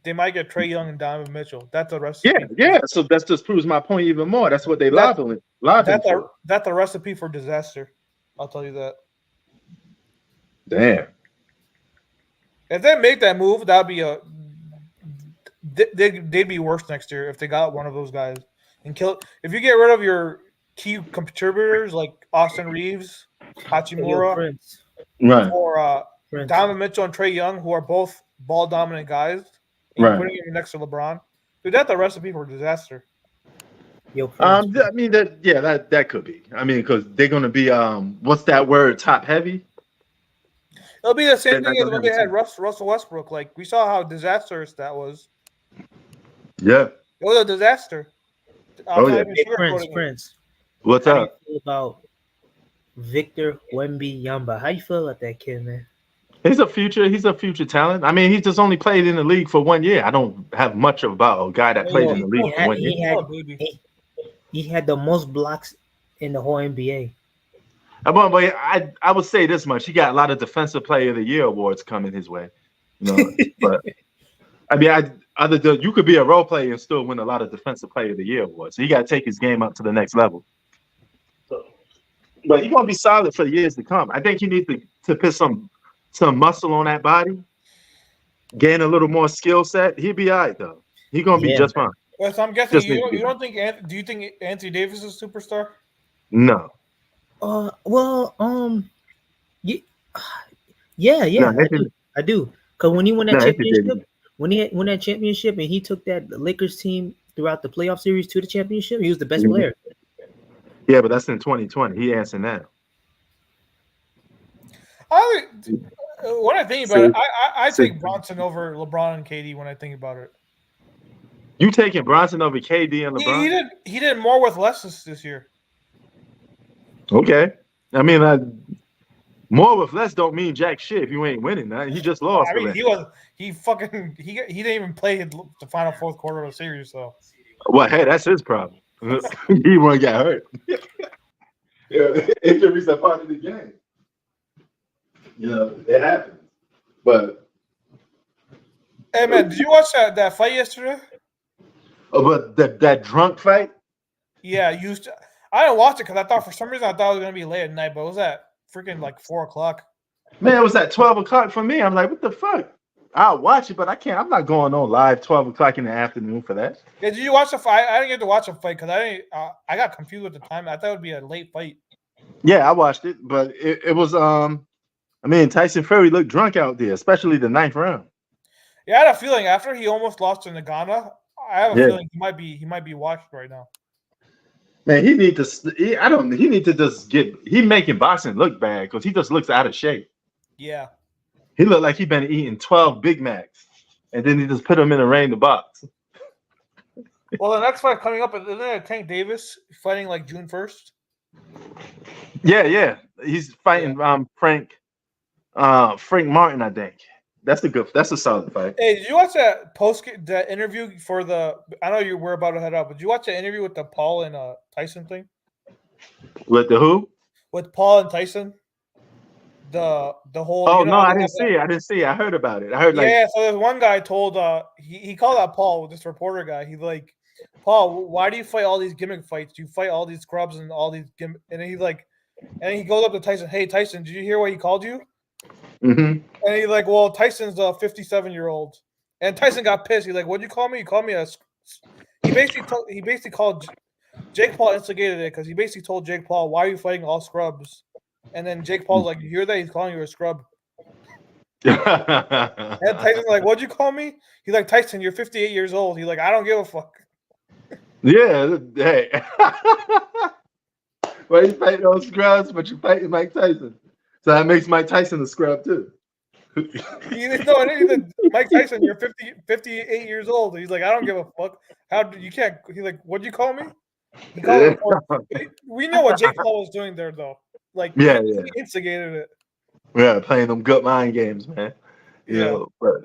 They might get Trae Young and Donovan Mitchell. That's a recipe. Yeah. So that just proves my point even more. That's what they live for. That's a recipe for disaster. I'll tell you that. Damn. If they make that move, that'd be they'd be worse next year if they got one of those guys and kill. If you get rid of your key contributors like Austin Reeves, Hachimura, right, or Donovan Mitchell and Trae Young, who are both ball dominant guys, and right, putting him next to LeBron, dude, that's a recipe for disaster. I mean that could be. I mean, because they're gonna be what's that word? Top heavy. It'll be the same thing as when they had Russell Westbrook. Like, we saw how disastrous that was. Yeah. It was a disaster. Prince. What's up? How do you feel about Victor Wembanyama? How you feel about that kid, man? He's a future talent. I mean, he just only played in the league for 1 year. I don't have much about a guy that played in the league for 1 year. He had the most blocks in the whole NBA. But I would say this much: he got a lot of Defensive Player of the Year awards coming his way. But I mean, you could be a role player and still win a lot of Defensive Player of the Year awards. So you got to take his game up to the next level. But he's gonna be solid for years to come. I think he needs to put some muscle on that body, gain a little more skill set. He'll be all right though. He's gonna be just fine. Well, so I'm guessing you don't think. Do you think Anthony Davis is a superstar? No. Yeah, I do. Because when he won that championship, when he won that championship, and he took that Lakers team throughout the playoff series to the championship, he was the best player. Yeah, but that's in 2020. He answered now. When I think about it, I take Bronson over LeBron and KD. When I think about it, you taking Bronson over KD and LeBron? He did more with less this year. Okay, I mean, more with less don't mean jack shit if you ain't winning. He just lost. I mean, he didn't even play the final fourth quarter of the series. So, well, hey, that's his problem. He won't get hurt. Yeah, injuries are part of the game. It happens. But hey, man, did you watch that fight yesterday? Oh, but that drunk fight? Yeah, I didn't watch it because for some reason I thought it was gonna be late at night, but it was at freaking like 4:00. Man, it was at 12:00 for me. I'm like, what the fuck? I'll watch it, but I can't. I'm not going on live 12:00 in the afternoon for that. Yeah, did you watch the fight? I didn't get to watch the fight because I got confused with the time. I thought it would be a late fight. Yeah, I watched it, but it was I mean, Tyson Fury looked drunk out there, especially the 9th round. Yeah, I had a feeling after he almost lost to Nagano, I have a feeling he might be washed right now. Man, he need to just he making boxing look bad because he just looks out of shape. Yeah. He looked like he been eating 12 Big Macs, and then he just put him in the ring to box. Well, the next fight coming up, isn't it Tank Davis fighting like June 1st? Yeah. He's fighting Frank Martin, I think. That's a solid fight. Hey, did you watch that interview for the? I know you were about to head up, but did you watch the interview with the Paul and Tyson thing? With the who? With Paul and Tyson. The whole. Oh no, I didn't see it. I heard about it. I heard So there's one guy told he called out Paul, this reporter guy. He's like, Paul, why do you fight all these gimmick fights? You fight all these scrubs and all these gimmick, and he's like, and he goes up to Tyson. Hey Tyson, did you hear what he called you? Mm-hmm. And he's like, well, Tyson's a 57-year-old. And Tyson got pissed. He's like, what'd you call me? You called me a... He basically called Jake Paul instigated it because he basically told Jake Paul, "Why are you fighting all scrubs?" And then Jake Paul's like, "You hear that? He's calling you a scrub." And Tyson's like, "What'd you call me?" He's like, "Tyson, you're 58 years old." He's like, "I don't give a fuck." Yeah, hey. Well, you fighting those scrubs, but you fighting Mike Tyson. So that makes Mike Tyson a scrub too. Mike Tyson, you're 58 years old. He's like, "I don't give a fuck. You can't?" He's like, "What'd you call me?" He called him. We know what Jake Paul was doing there, though. Like, he instigated it. Yeah, playing them good mind games, man. Yeah, but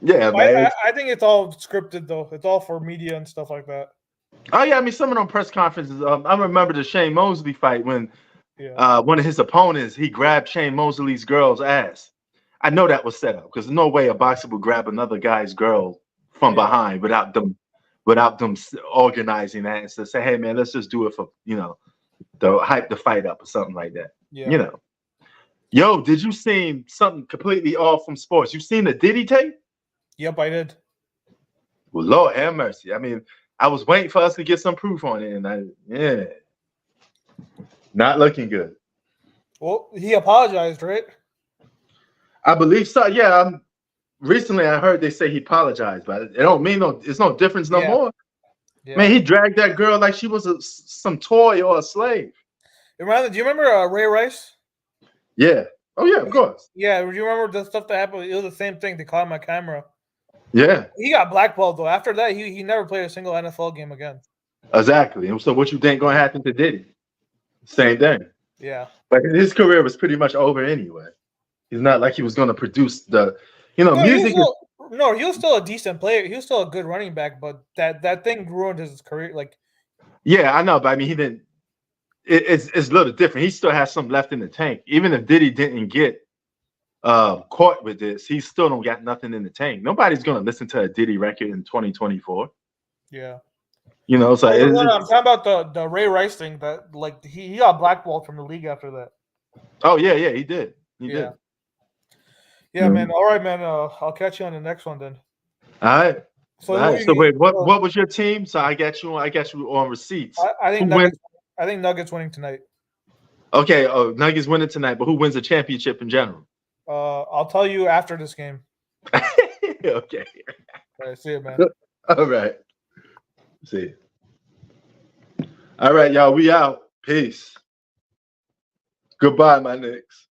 man. I think it's all scripted, though. It's all for media and stuff like that. Oh yeah, I mean, some of them press conferences. I remember the Shane Mosley fight when one of his opponents he grabbed Shane Mosley's girl's ass. I know that was set up because there's no way a boxer would grab another guy's girl from behind without them organizing that and say, "Hey man, let's just do it for to hype the fight up or something like that." Yeah. Yo, did you see something completely off from sports? You seen the Diddy tape? Yep, I did. Well, Lord have mercy. I mean, I was waiting for us to get some proof on it, and not looking good. Well, he apologized, right? I believe so. Yeah. Recently, I heard they say he apologized, but it don't mean it's no difference no more. Yeah. Man, he dragged that girl like she was some toy or a slave. Do you remember Ray Rice? Yeah. Oh yeah, of course. Yeah. Do you remember the stuff that happened? It was the same thing. They caught him on camera. Yeah. He got blackballed though. After that, he never played a single NFL game again. Exactly. And so, what you think going to happen to Diddy? Same thing. Yeah. But his career was pretty much over anyway. He's not like he was going to produce the, music. He was still a decent player. He was still a good running back, but that thing ruined his career. Like, yeah, I know, but I mean, he didn't. It's a little different. He still has some left in the tank. Even if Diddy didn't get caught with this, he still don't got nothing in the tank. Nobody's going to listen to a Diddy record in 2024. Yeah. So I'm talking about the Ray Rice thing that like he got blackballed from the league after that. Oh yeah, he did. He did. Yeah, man. All right, man. I'll catch you on the next one then. All right. So wait, what was your team? So I got you on receipts. I think Nuggets winning tonight. Okay, Nuggets winning tonight, but who wins the championship in general? I'll tell you after this game. Okay. All right, see you, man. All right. See. All right, y'all. We out. Peace. Goodbye, my Knicks.